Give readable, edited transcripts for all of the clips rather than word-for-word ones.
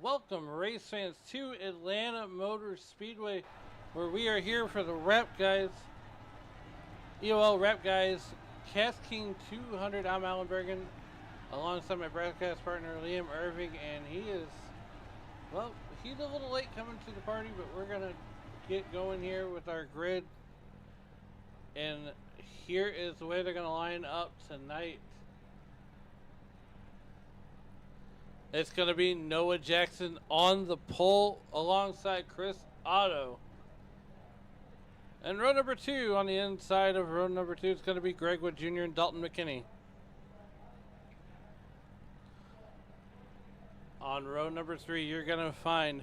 Welcome, race fans, to Atlanta Motor Speedway, where we are here for the Rap Guys, EOL Rap Guys, Kastking 200. I'm Alan Bergen, alongside my broadcast partner Liam Irving, and he is, well, he's a little late coming to the party, but we're going to get going here with our grid. And here is the way they're going to line up tonight. It's going to be Noah Jackson on the pole alongside Chris Otto. And row number 2, on the inside of row number 2, is going to be Greg Wood Jr. and Dalton McKinney. On row number 3, you're going to find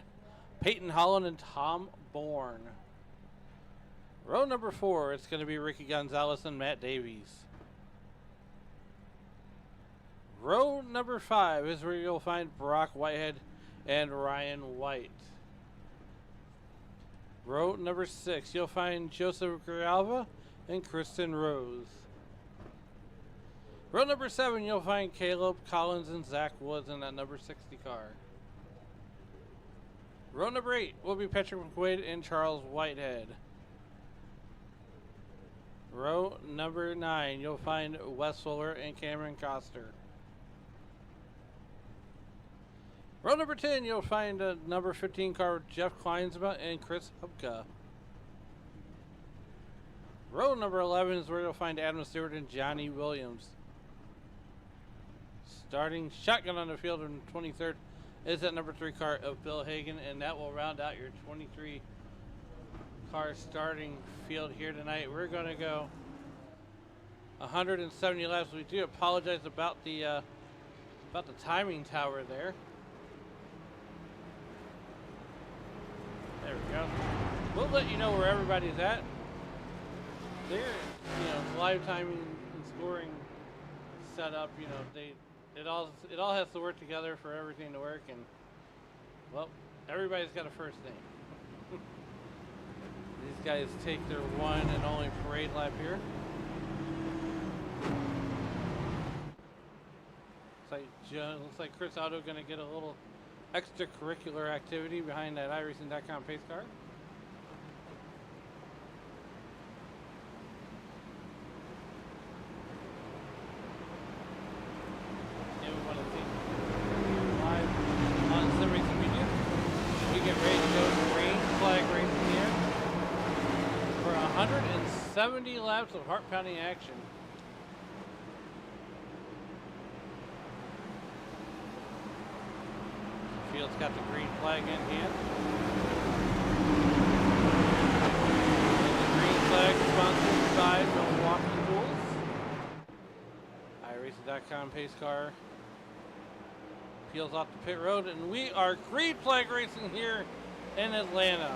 Peyton Holland and Tom Bourne. Row number 4, it's going to be Ricky Gonzalez and Matt Davies. Row number 5 is where you'll find Brock Whitehead and Ryan White. Row number 6, you'll find Joseph Grijalva and Kristen Rose. Row number 7, you'll find Caleb Collins and Zach Woods in that number 60 car. Row number 8 will be Patrick McQuaid and Charles Whitehead. Row number 9, you'll find Wes Fuller and Cameron Coster. Row number 10, you'll find a number 15 car with Jeff Kleinsma and Chris Hubka. Row number 11 is where you'll find Adam Stewart and Johnny Williams. Starting shotgun on the field in 23rd is that number 3 car of Bill Hagan, and that will round out your 23 car starting field here tonight. We're going to go 170 laps. We do apologize about the timing tower there. There we go. We'll let you know where everybody's at. There, live timing and scoring setup. It all has to work together for everything to work, and well, everybody's got a first name. These guys take their one and only parade lap here. Looks like Chris Otto going to get a little extracurricular activity behind that iRacing.com pace car. Yeah, we want to see live on SRM Media. We get ready to go to green flag racing here for 170 laps of heart-pounding action. Field's got the green flag in hand. And the green flag sponsored by Milwaukee Tools. iRacing.com pace car peels off the pit road, and we are green flag racing here in Atlanta.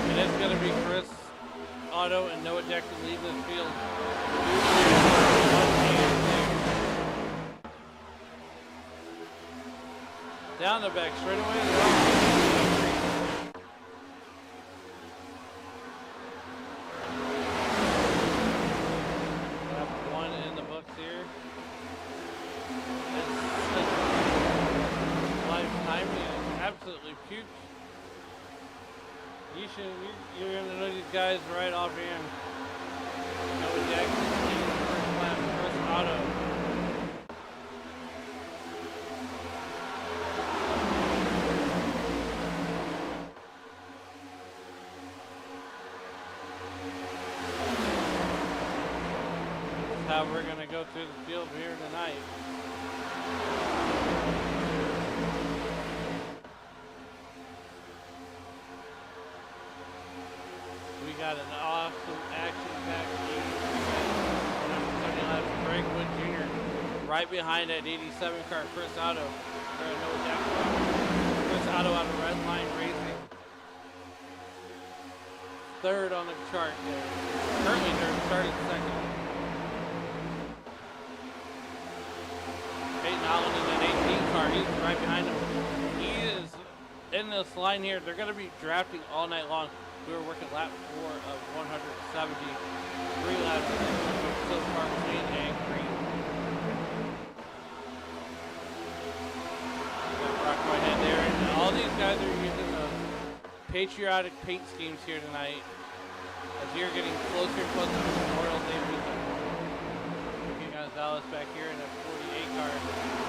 And it's going to be Chris Otto and Noah Jackson leading this field. Down the back straightaway. Lap 1 in the books here. Live timing is absolutely puke. You're going to know these guys right offhand. Noah Jackson leading the first lap. Chris Otto. How we're going to go through the field here tonight. We got an awesome action-packed 170 laps. Greg Wood Jr. right behind that 87 car, Chris Otto. Chris Otto out of Red Line Racing. Third on the chart there. Currently they're starting second. Peyton Holland in that 18 car, he's right behind him. He is in this line here. They're going to be drafting all night long. We were working lap 4 of 173 laps so far, clean and green. ahead there. And all these guys are using the patriotic paint schemes here tonight. As you're getting closer and closer to Memorial Day weekend. Ricky Gonzalez back here in a 48 car.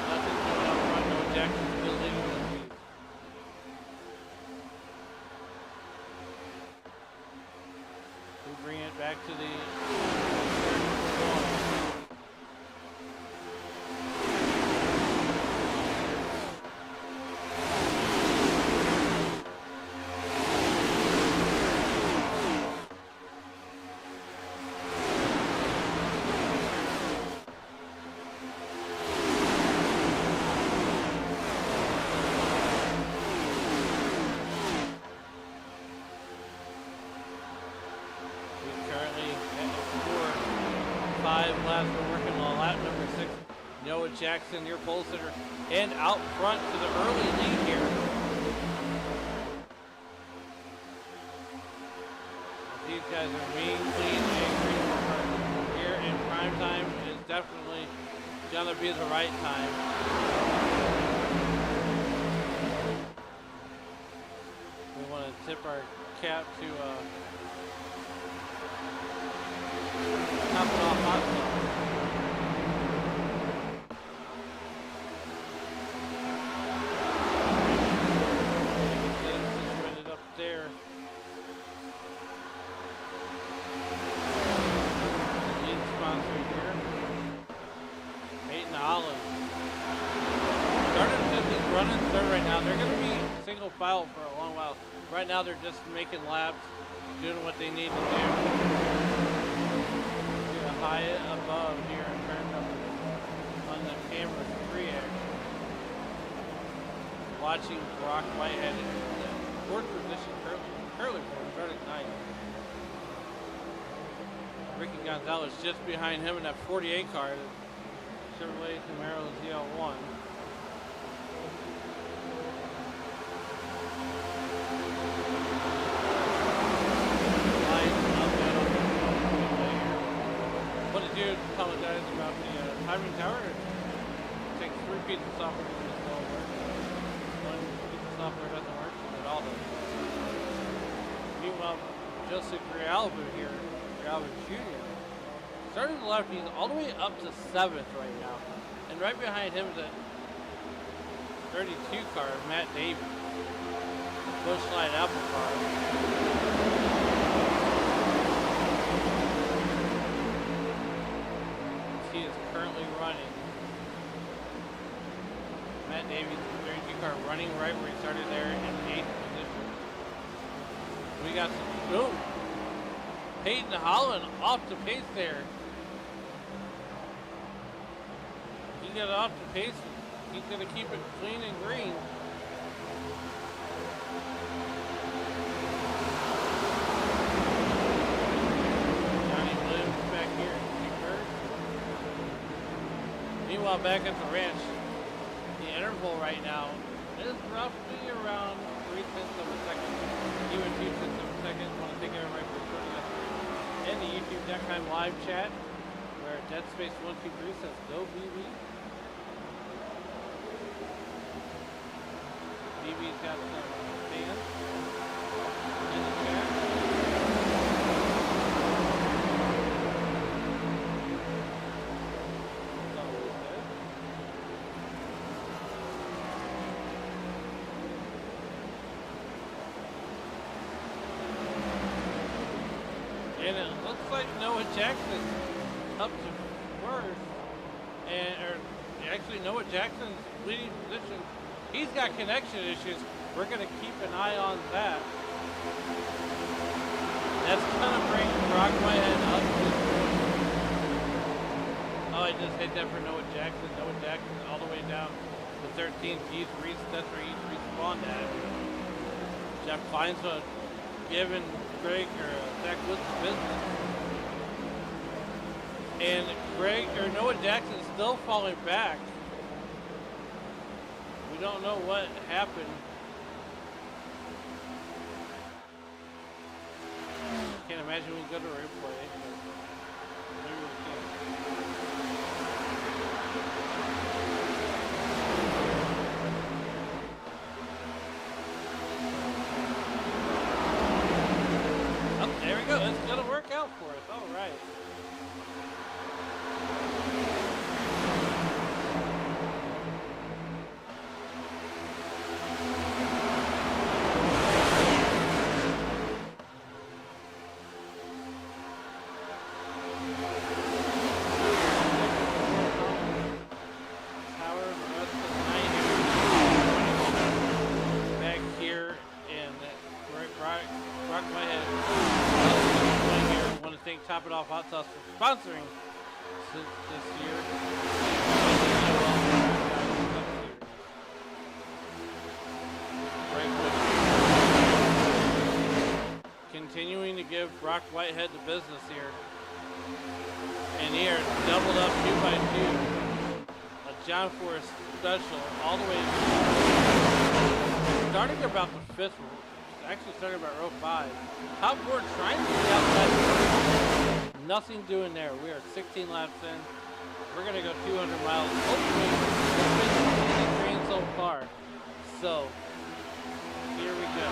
Nothing's going up front. No Jackson still leading the lead. We bring it back to the Jackson, your pole sitter, and out front to the early lead here. These guys are mean, clean, angry. Here in prime time is definitely gonna be the right time. We want to tip our cap to top it off hot sauce. File for a long while. Right now they're just making laps, doing what they need to do. Get a high above here and turn up on the camera 3X. Watching Brock Whitehead in the fourth position currently starting ninth. Ricky Gonzalez just behind him in that 48 car, the Chevrolet Camaro ZL1. Apologize about the timing tower. It takes 3 pieces of software to make this all work. 1 piece of software doesn't work, and it all does. Meanwhile, Joseph Grialva here, Grialva Jr. starting the left, he's all the way up to 7th right now. And right behind him is a 32 car, Matt Davies. Bushlight Apple car. He is currently running. Matt Davies, 32 car, running right where he started there in 8th position. We got some, boom. Peyton Holland off the pace there. He got off the pace. He's going to keep it clean and green. Meanwhile, back at the ranch, the interval right now is roughly around 0.3 of a second, even 0.2 of a second. I want to thank everybody for joining us in the YouTube.com live chat, where Dead Space 123 says go BB. BB's got some fans in the chat. And it looks like Noah Jackson up to first, actually Noah Jackson's leading position. He's got connection issues. We're going to keep an eye on that. That's going to bring Brock Whitehead up. Oh, I just hit that for Noah Jackson. Noah Jackson all the way down to 13th. That's where he's respawned at. Jeff Kleinsma giving Greg or Zach Woods business. And Noah Jackson is still falling back. We don't know what happened. Can't imagine we go to a replay. Maybe we can. we go. It's gonna work out for us. All right. Top It Off Hot Sauce for sponsoring this year. Continuing to give Brock Whitehead the business here. And here, doubled up 2x2. A John Forrest special all the way. Starting about the fifth. Actually started about row 5. Top board trying to get outside. Nothing doing there. We are 16 laps in. We're going to go 200 miles. Hopefully, the train so far. So, here we go.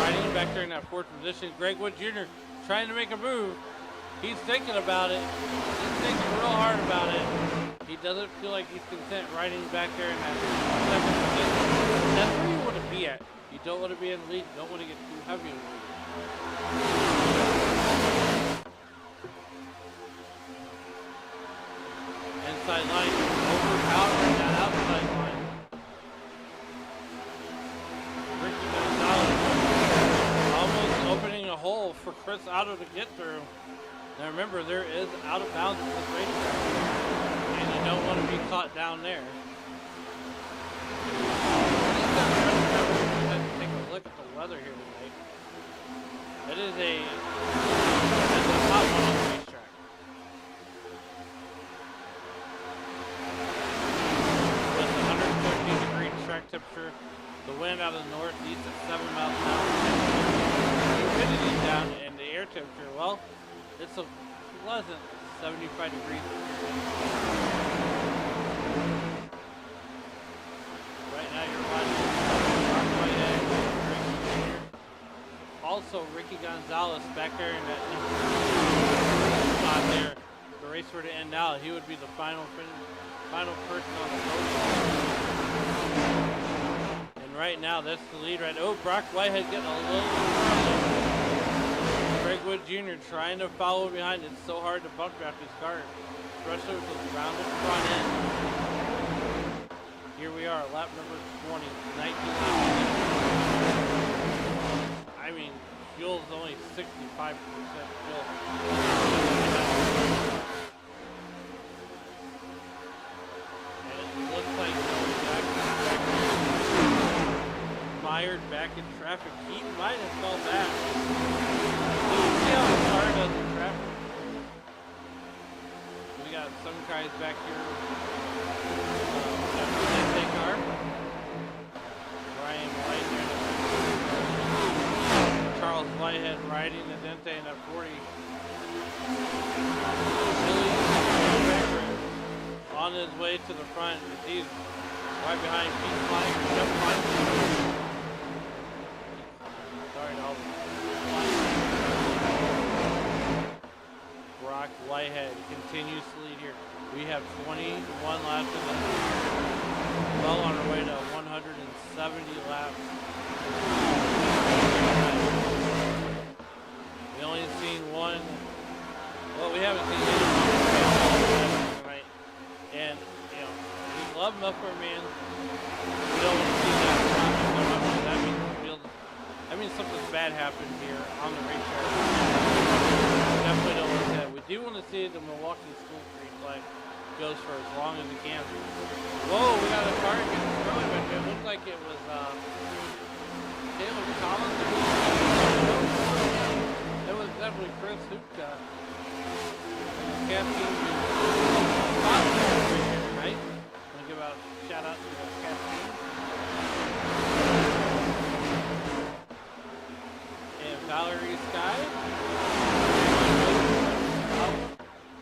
Riding back there in that fourth position. Greg Wood Jr. trying to make a move. He's thinking about it. He's thinking real hard about it. He doesn't feel like he's content riding back there in that second position. That's where you want to be at. You don't want to be in the lead. You don't want to get too heavy in the lead. Inside line, overpowering that outside line. Ricky Gonzalez almost opening a hole for Chris Otto to get through. Now remember, there is out of bounds at this racetrack, and you don't want to be caught down there. Take a look at the weather here tonight. It is a hot one on the racetrack. With 113-degree track temperature, the wind out of the northeast at 7 miles an hour, humidity down, and the air temperature, well, it's a pleasant 75 degrees. Right now you're watching Brock Whitehead, also Ricky Gonzalez back there in that spot there. The race were to end out. He would be the final person on the podium. And right now that's the lead right. Oh, Brock Whitehead getting a little early. Greg Wood Jr. trying to follow behind. It's so hard to bump draft his car, especially with those rounded front end. Here we are, lap number 20, 19 laps. I mean, fuel's only 65% fuel. And it looks like mired back in traffic. He might have fell back. See how the car does in traffic. We got some guys back here. Car. Ryan White there. Charles Whitehead riding the Dente in that 40. Billy on his way to the front. He's right behind Pete Flying. Sorry to all the Brock Whitehead continues to lead here. We have 21 laps in the well on our way to 170 laps. We only seen one. Well, we haven't seen any tonight. And, you know, we love Muffler Man. We don't want to see that come up. That means something bad happened here on the racetrack. Definitely don't want that. We do want to see the Milwaukee School Street flag goes for as long as it can. Whoa, we got a car getting destroyed back there. It looked like it was Taylor Collins. It was definitely Chris Hupka. Kastking, right? I'm gonna give a shout out to Kastking. And Valerie Sky.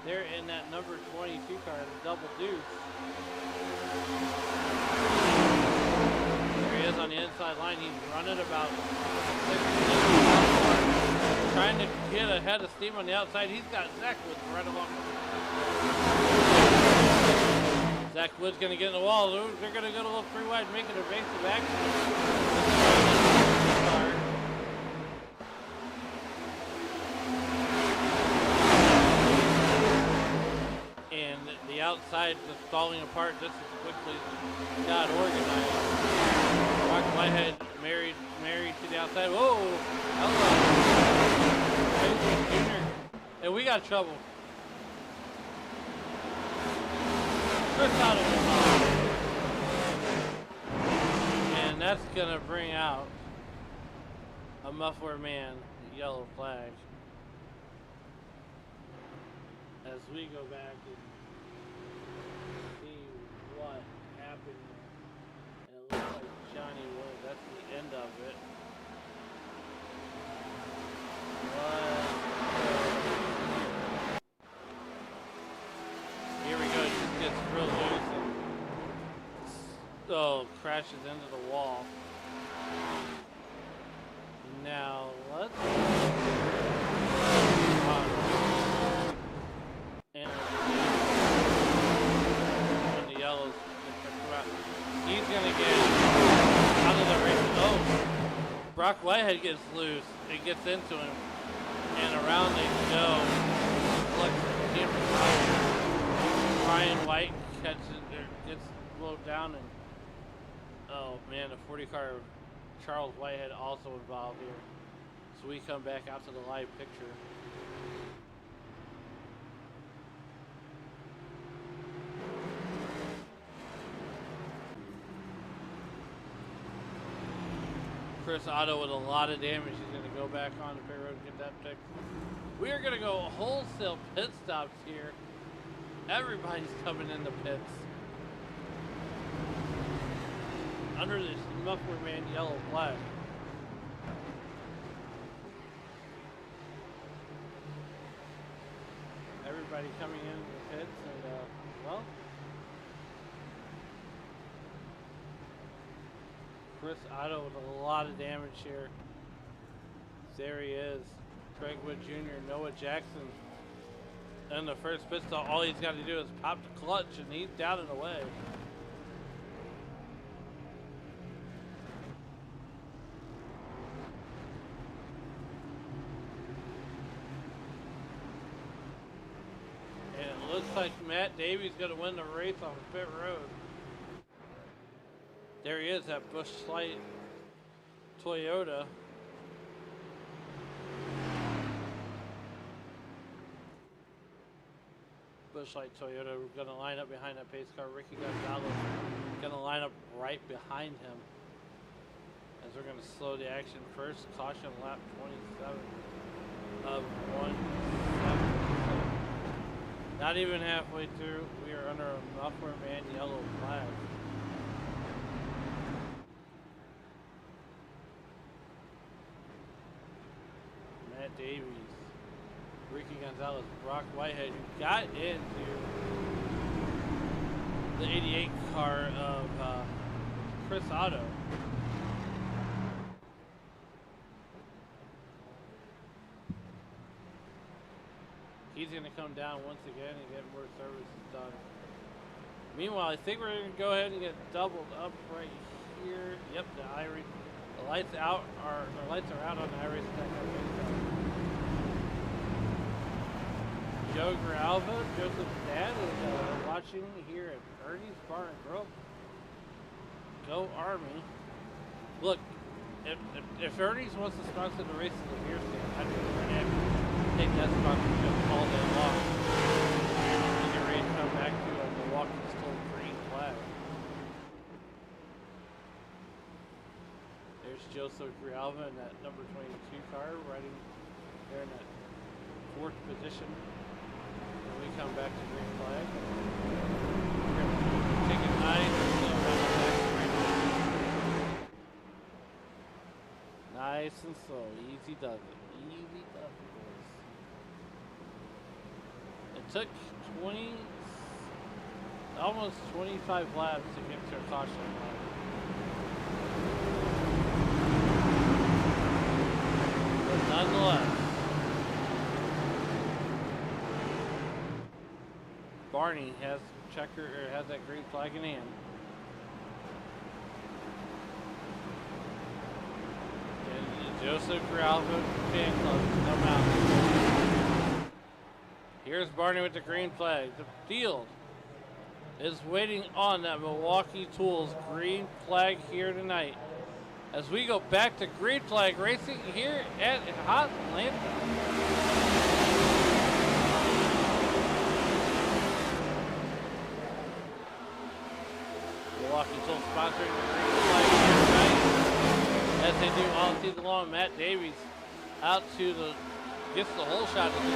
They're in that number 22 car, the double deuce. There he is on the inside line. He's running about 6 miles an hour. trying to get ahead of steam on the outside. He's got Zach Woods right along. Zach Woods going to get in the wall. They're going to go a little three wide, making a race to back. And the outside just falling apart just as quickly as got organized. Brock Whitehead married to the outside. Whoa! Junior. And we got trouble. Chris out of the ball. And that's going to bring out a muffler man yellow flag. As we go back and see what happened there. And it looks like Johnny Wood, that's the end of it. Here we go, it just gets real loose and crashes into the wall. Now let's when the yellows he's gonna get out of the race. Oh, Brock Whitehead gets loose. It gets into him, and around they go. Brian White catches it, gets slowed down, and oh man, the 40 car Charles Whitehead also involved here. So we come back out to the live picture. Chris Otto with a lot of damage. He's going to go back on the pit road and get that fixed. We are going to go wholesale pit stops here. Everybody's coming in the pits. Under this muffler man yellow flag. Everybody coming in the pits and, well, Chris Otto with a lot of damage here. There he is. Craig Wood Jr., Noah Jackson. And the first pit stop, all he's got to do is pop the clutch and he's down and away. And it looks like Matt Davies going to win the race on the pit road. There he is, that Busch Light Toyota. Busch Light Toyota. We're going to line up behind that pace car. Ricky Gonzalez going to line up right behind him. As we're going to slow the action first. Caution lap 27 of 177. Not even halfway through. We are under a muffler man yellow flag. Matt Davies, Ricky Gonzalez, Brock Whitehead, who got into the 88 car of Chris Otto. He's going to come down once again and get more services done. Meanwhile, I think we're going to go ahead and get doubled up right here. Yep, the lights out are out on the iRacing. Joe Grijalva, Joseph's dad, is watching here at Ernie's Bar and Grill. Go Army! Look, if Ernie's wants to sponsor the races of here, I'd be very happy to take that sponsorship all day long. And get ready to come back to a Milwaukee still green flag. There's Joseph Grijalva in that number 22 car, riding there in that fourth position. We come back to green flag. We're going to take it nice and run back to green flag. Nice and slow. Easy does it. Easy does it, boys. It took almost 25 laps to get to a caution line. But nonetheless, Barney has checker or has that green flag in hand. And Joseph Ralph fan club come out. Here's Barney with the green flag. The field is waiting on that Milwaukee Tools green flag here tonight. As we go back to green flag racing here at Hot Atlanta. Milwaukee Tools sponsoring the green flag here tonight. As they do all season long, Matt Davies out to the, gets the whole shot of this.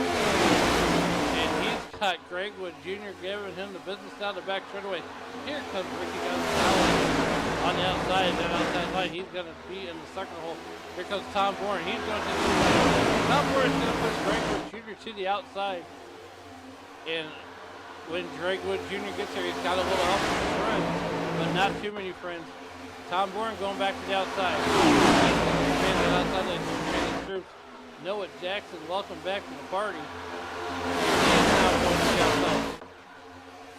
And he's got Greg Wood Jr. giving him the business down the back straightaway. Here comes Ricky Gonzalez on the outside, that outside line. He's going to be in the sucker hole. Here comes Tom Bourne. He's going to Tom Bourne's going to push Greg Wood Jr. to the outside. And when Greg Wood Jr. gets there, he's got a little help from his friends, but not too many friends. Tom Bourne going back to the outside. Troops. Noah Jackson, welcome back to the party.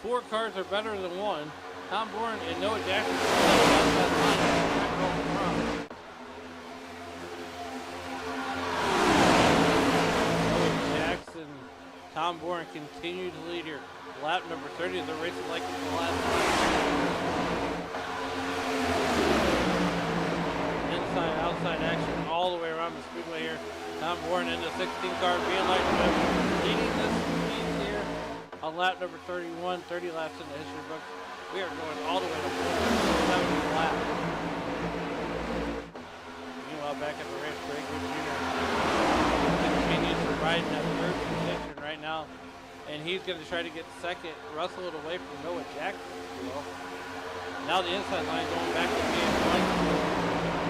Four cars are better than one. Tom Bourne and Noah Jackson Noah Jackson, Tom Bourne continue to lead here. Lap number 30 of the race like it's the last one. Inside, outside action all the way around the speedway here. Tom Bourne in the 16 car being like leading this speed here on lap number 31, 30 laps in the history books. We are going all the way to 470 laps. Meanwhile, back at the race, Greg Wood Jr. continues to ride in that third position right now, and he's going to try to get second, wrestle it away from Noah Jackson. Now the inside line going back to being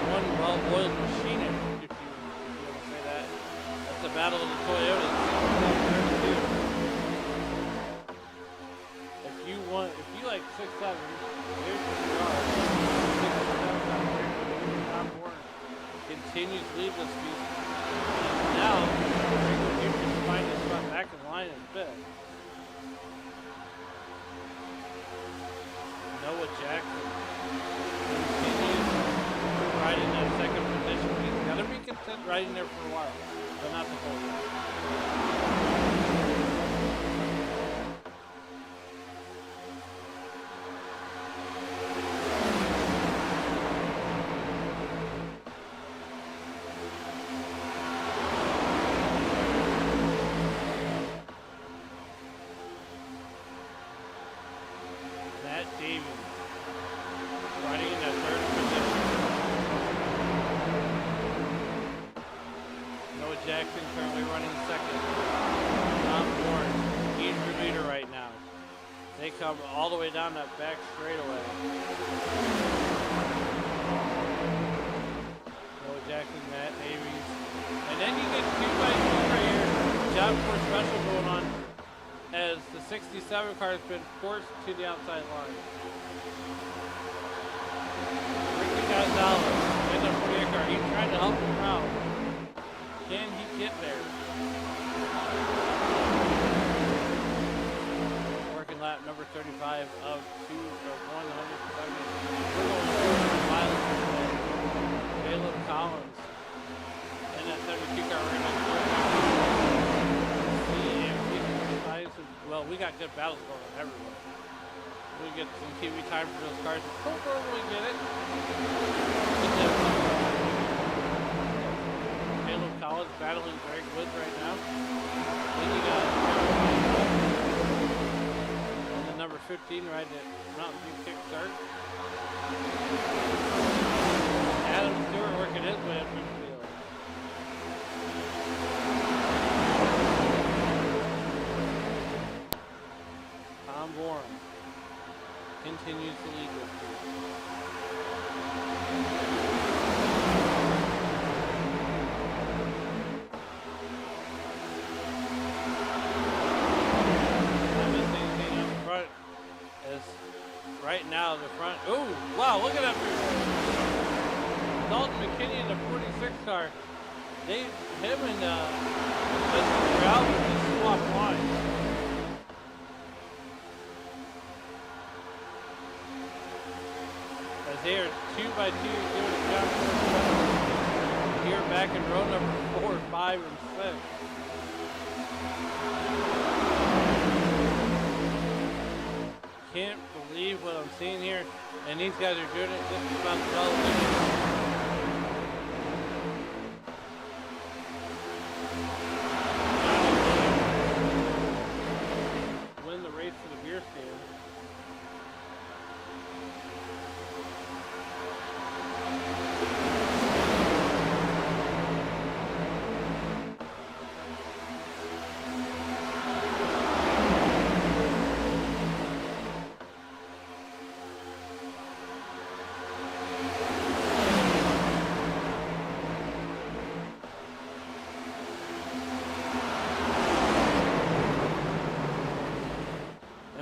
one well-oiled machine, if you want to say that. That's the battle of the Toyotas. If you like 6'7", there's the car. 6'7", Tom Bourne continues to lead this speed. And now, you can find his spot back in line in fifth. Noah Jackson continues riding that second position. He's got to be content riding there for a while, but not the whole time. Jackson currently running second. Tom Bourne, he's your leader right now. They come all the way down that back straightaway. Noah Jackson, Matt Davies. And then you get 2x2 right here. Job for special going on as the 67 car has been forced to the outside line. Ricky Gonzalez in the 48 car. He's trying to help him out. Can he get there? Working lap number 35 of 170. We're going miles today. Caleb Collins in that 72 car. We're going to see. Well, we got good battles going on everywhere. We get some TV time for those cars. We'll probably get it. Collins battling Greg Woods right now. Then you got and the number 15 riding at Mountain View kick start. Adam Stewart working his way up in the field. Tom Bourne continues to lead this field. Right now, the front. Oh, wow, look at that. Dalton McKinney in the 46 car. Him and Justin Ralph just swapped lines. by 2, giving it down here back in row number 4, 5, and 6. Can't believe what I'm seeing here, and these guys are doing it just about well. Win the race for the beer stand.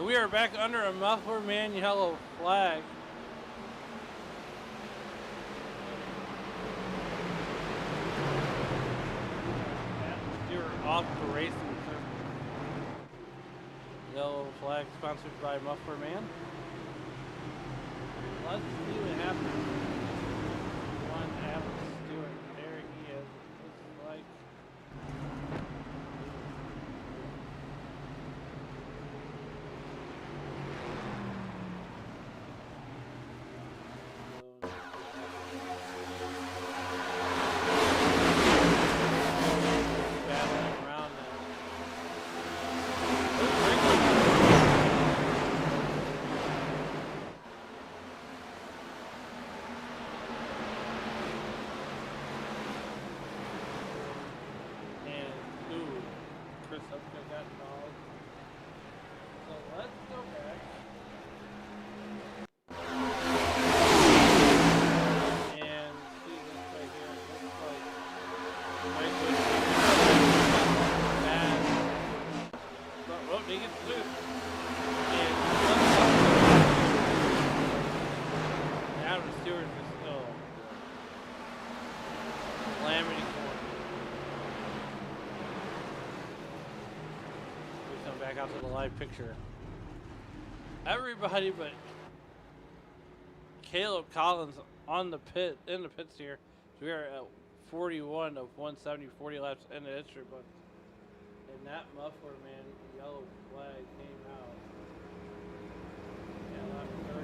We are back under a muffler man yellow flag. You're off the racing circuit. Yellow flag sponsored by Muffler Man. Let's see what happens. One Adam Stewart. There he is. Looks like. Back out to the live picture. Everybody but Caleb Collins on the in the pits here. So we are at 41 of 170, 40 laps in the history book. And that muffler man yellow flag came out. Yeah, lap 39.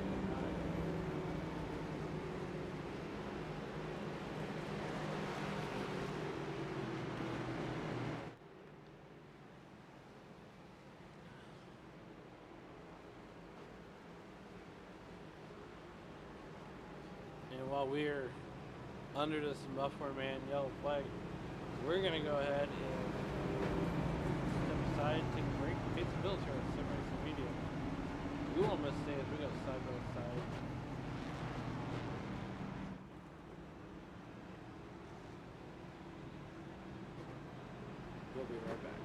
While we're under this muffler man yellow flag, we're gonna go ahead and step aside, take a break, pay some bills here on SRM Media. You won't miss days. We go side by side. We'll be right back.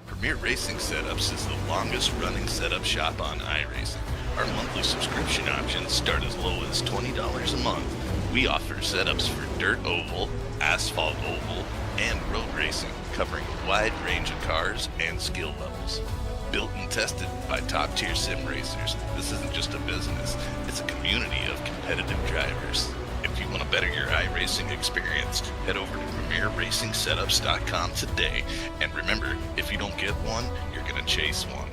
Premier Racing Setups is the longest running setup shop on iRacing. Our monthly subscription options start as low as $20 a month. We offer setups for dirt oval, asphalt oval, and road racing, covering a wide range of cars and skill levels. Built and tested by top-tier sim racers, this isn't just a business, it's a community of competitive drivers. If you want to better your iRacing experience, head over to PremierRacingSetups.com today. And remember, if you don't get one, you're going to chase one.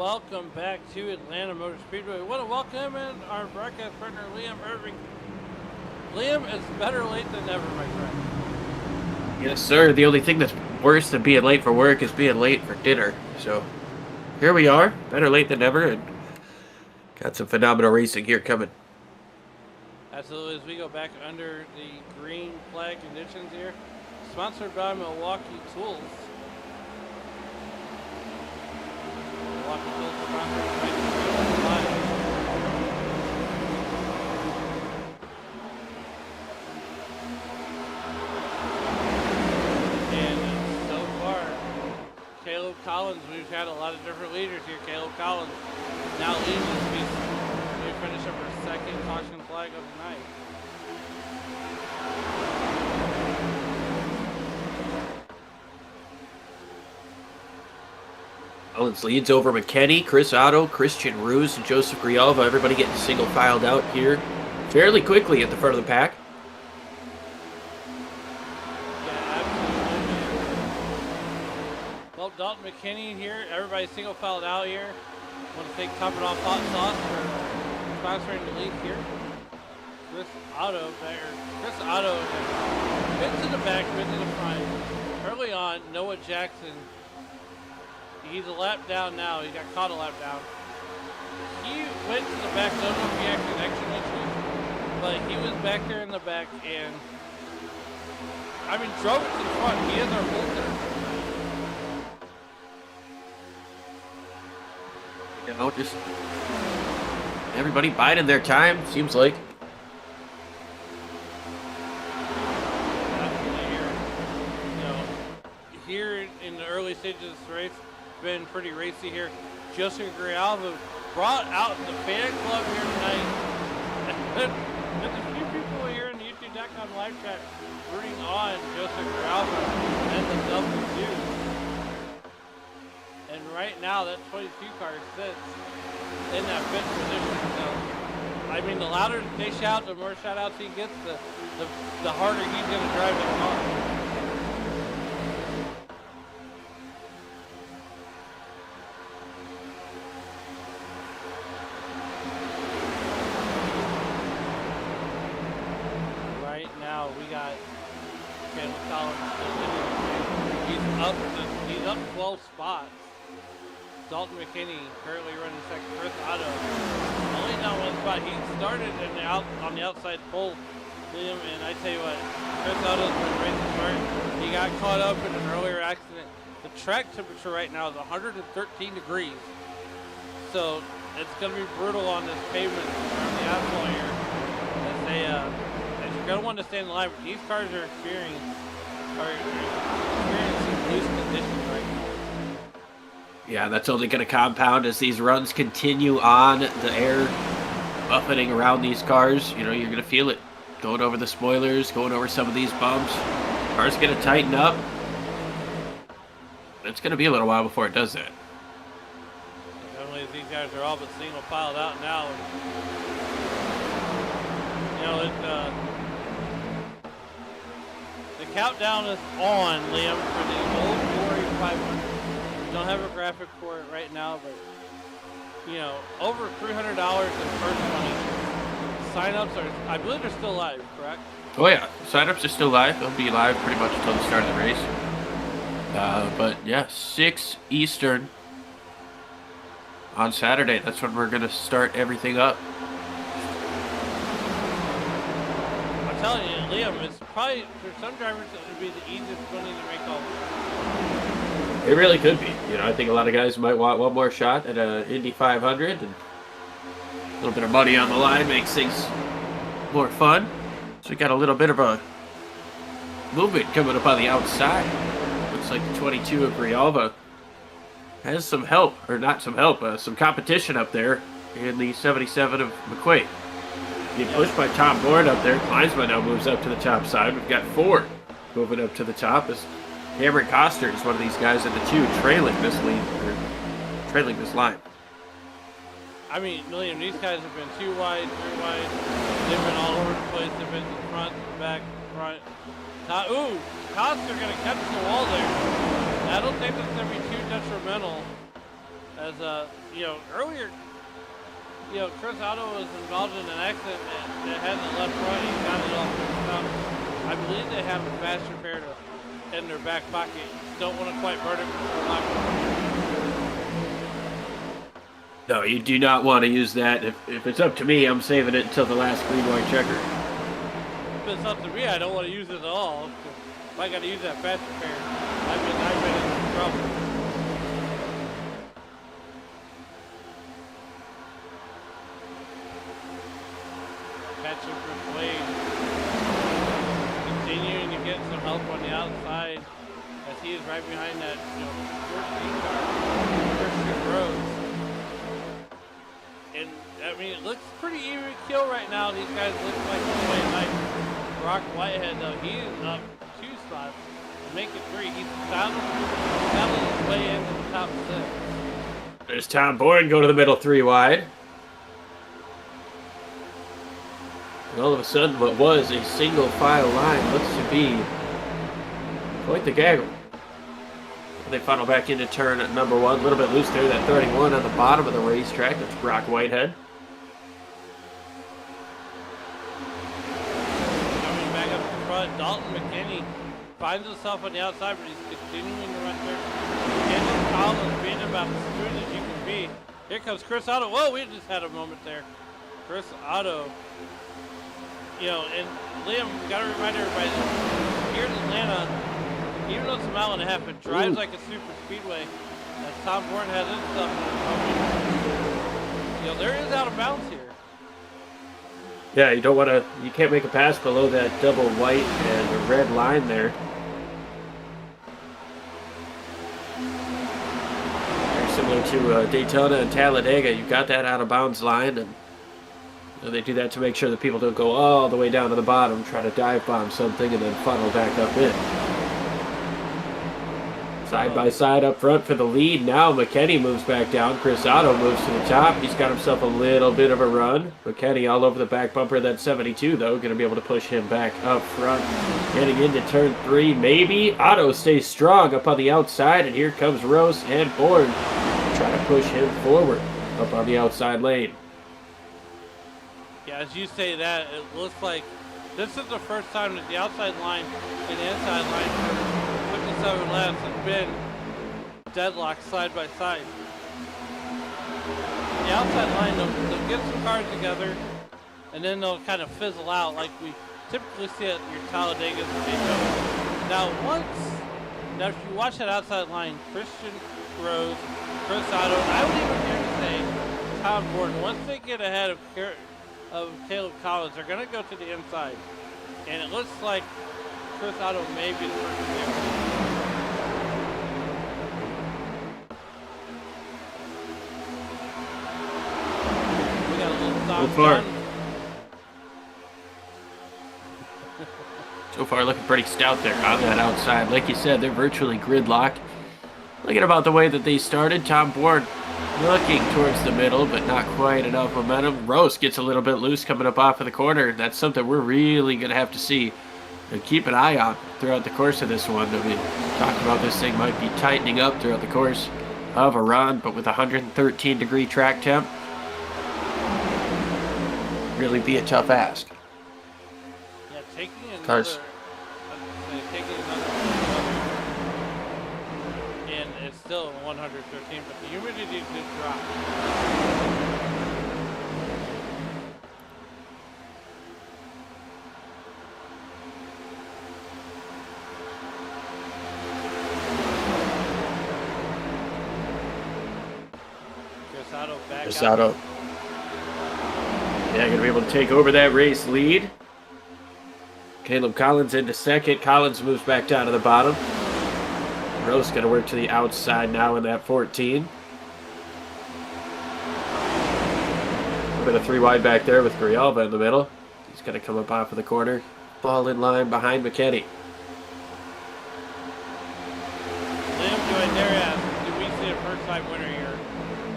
welcome back to Atlanta Motor Speedway. We want to welcome in our broadcast partner, Liam Irving. Liam, it's better late than never, my friend. Yes, sir. The only thing that's worse than being late for work is being late for dinner. So here we are, better late than never, and got some phenomenal racing here coming. Absolutely, as we go back under the green flag conditions here, sponsored by Milwaukee Tools. Milwaukee Tools sponsored by the flag. And so far, Caleb Collins, we've had a lot of different leaders here. Caleb Collins now leads this piece. We finish up our second caution flag of the night. Collins leads over McKenney, Chris Otto, Christian Ruse, and Joseph Grijalva. Everybody getting single filed out here fairly quickly at the front of the pack. Yeah, absolutely. Well, Dalton McKinney here. Everybody single filed out here. Want to thank Top It Off Hot Sauce for sponsoring the league here. Chris Otto there. Chris Otto, bit to the back, bit to the front. Early on, Noah Jackson. He's a lap down now. He got caught a lap down. He went to the back. Don't know if he had connection issues, but he was back there in the back and, I mean, drove it to the front. He is our holder. You know, just everybody biding their time, seems like. Here in the early stages of this race, been pretty racy here. Joseph Grijalva brought out the fan club here tonight. There's a few people here in the YouTube.com live chat rooting on Joseph Grijalva and the double two. And right now, that 22 car sits in that fifth position. So, I mean, the louder they shout, the more shout outs he gets, the harder he's going to drive the car. We got Caleb Collins he's up 12 spots. Dalton McKinney currently running second. Chris Otto only down one spot. He started on the outside pole, Liam, and I tell you what, Chris Otto's been racing smart. He got caught up in an earlier accident. The track temperature right now is 113 degrees, so it's going to be brutal on this pavement on the asphalt here. As they you're going to want to stay in the line. These cars are experiencing loose conditions right now. Yeah, that's only going to compound as these runs continue on. The air buffeting around these cars, you know, you're going to feel it. Going over the spoilers, going over some of these bumps. Car's going to tighten up. It's going to be a little while before it does that. Definitely, these guys are all but single filed out now. You know, the countdown is on, Liam, for the Old Glory 500. Don't have a graphic for it right now, but, you know, over $300 in first money. Sign-ups are, I believe they're still live, correct? Oh, yeah. Sign-ups are still live. They'll be live pretty much until the start of the race. But, yeah, 6 Eastern on Saturday. That's when we're going to start everything up. I'm telling you, Liam, it's probably, for some drivers, it would be the easiest winning to make all. It really could be. You know, I think a lot of guys might want one more shot at an Indy 500, and a little bit of money on the line makes things more fun. So we got a little bit of a movement coming up on the outside. Looks like the 22 of Grijalva has some help, or not some help, some competition up there in the 77 of McQuaid. Being pushed by Tom Board up there. Kleinsma now moves up to the top side. We've got Ford moving up to the top as Cameron Coster is one of these guys in the 2 trailing this lead, or trailing this line. I mean, William, these guys have been 2 wide, 3 wide. They've been all over the place. They've been to the front, back, front. Ooh, Coster going to catch the wall there. I don't think that's going to be too detrimental As you know, earlier, you know, Chris Otto was involved in an accident that had the left front. He got it off the top. I believe they have a fast repair in their back pocket. Don't want to quite burn it before lock. No, you do not want to use that. If it's up to me, I'm saving it until the last green white checker. If it's up to me, I don't want to use it at all. If I got to use that fast repair, I've been in trouble. Catching for Wade. Continuing to get some help on the outside as he is right behind that, you know, 14 car, Christian Rose. And I mean, it looks pretty even kill right now. These guys look like they're playing like Brock Whitehead, though. He is up 2 spots to make it 3. He's found his way into the top 6. There's Tom Bourne go to the middle 3 wide. And all of a sudden, what was a single file line looks to be quite the gaggle. They funnel back into turn at number 1. A little bit loose there, that 31 on the bottom of the racetrack. That's Brock Whitehead. Coming back up to front, Dalton McKinney finds himself on the outside, but he's continuing to run through. Kendall Collins being about as smooth as you can be. Here comes Chris Otto. Whoa, we just had a moment there. Chris Otto. You know, and Liam, got to remind everybody that here in Atlanta, even though it's a mile and a half, it drives like a super speedway. As Tom Bourne has his stuff in. You know, there is out of bounds here. Yeah, you don't want to, you can't make a pass below that double white and red line there. Very similar to Daytona and Talladega, you got that out of bounds line, and they do that to make sure that people don't go all the way down to the bottom, try to dive bomb something, and then funnel back up in. Side by side up front for the lead. Now McKinney moves back down. Chris Otto moves to the top. He's got himself a little bit of a run. McKinney all over the back bumper of that 72, though. Going to be able to push him back up front. Getting into turn 3, maybe. Otto stays strong up on the outside, and here comes Rose and Bourne. Trying to push him forward up on the outside lane. Yeah, as you say that, it looks like this is the first time that the outside line and the inside line for 57 laps has been deadlocked side by side. The outside line, they'll get some cars together, and then they'll kind of fizzle out like we typically see at your Talladegas and Daytona. Now if you watch that outside line, Christian Rose, Chris Otto, I would even dare to say Tom Bourne, once they get ahead of Caleb Collins, they're going to go to the inside. And it looks like Chris Otto may be the first vehicle. We got a little stop. So far looking pretty stout there on that outside. Like you said, they're virtually gridlocked. Looking about the way that they started, Tom Bourne looking towards the middle, but not quite enough momentum. Rose gets a little bit loose coming up off of the corner. That's something we're really going to have to see and keep an eye on throughout the course of this one. I mean, talked about this thing might be tightening up throughout the course of a run, but with 113-degree track temp, really be a tough ask. Yeah, taking another, Cars. and it's still 113, but the humidity did drop. Chris Otto. Yeah, going to be able to take over that race lead. Caleb Collins into second. Collins moves back down to the bottom. Rose going to work to the outside now in that 14. A bit of 3 wide back there with Grijalva in the middle. He's going to come up off of the corner. Ball in line behind McKinney. Liam, do I dare ask, do we see a first-time winner here?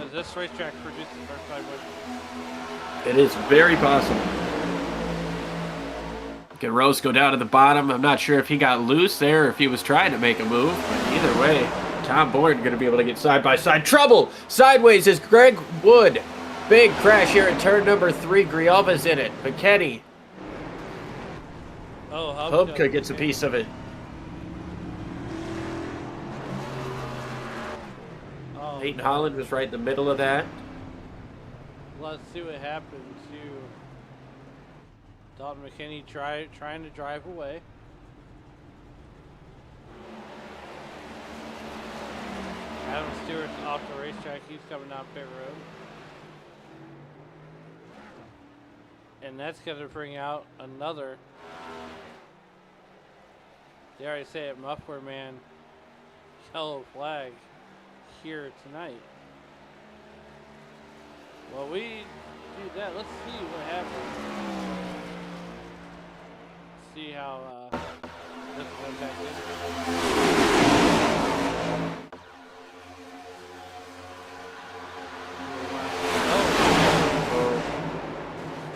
Does this racetrack produce a first-time winner? It is very possible. Can Rose go down to the bottom? I'm not sure if he got loose there or if he was trying to make a move, but either way, Tom Bourne going to be able to get side-by-side. Trouble! Sideways is Greg Wood. Big crash here in turn number 3. Grijalva's in it. But Kenny. Hubka gets a piece of it. Peyton Holland was right in the middle of that. Let's see what happens to Dalton McKinney trying to drive away. Adam Stewart's off the racetrack. He's coming down pit road. And that's going to bring out another, dare I say it, muffler man yellow flag here tonight. Well, we do that. Let's see what happens. See how this will impact this.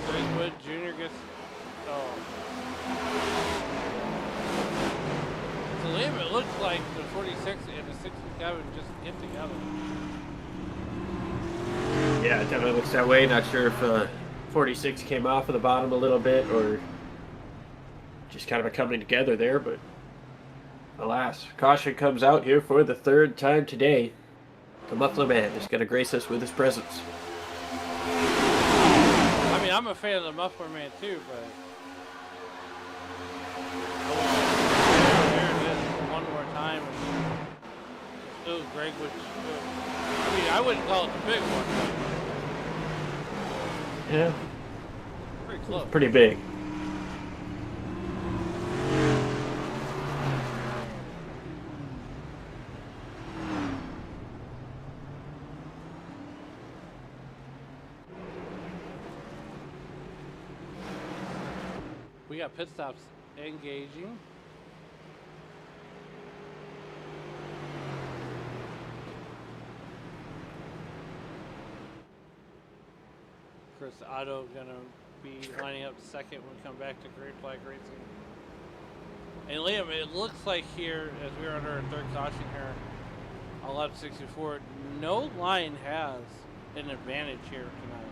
Greenwood Jr. gets. Oh. So Liam, it looks like the 46 and the 67 just hit together. Yeah, it definitely looks that way. Not sure if 46 came off of the bottom a little bit or just kind of a coming together there, but alas, caution comes out here for the 3rd time today. The muffler man is going to grace us with his presence. I mean, I'm a fan of the muffler man too, but there it is one more time. Still Greg would. I mean, I wouldn't call it the big one. Yeah. Pretty close. It's pretty big. We got pit stops engaging. Chris Otto gonna be lining up second when we come back to Great Flag Racing. And Liam, it looks like here, as we're under our 3rd caution here, on lap 64, no line has an advantage here tonight.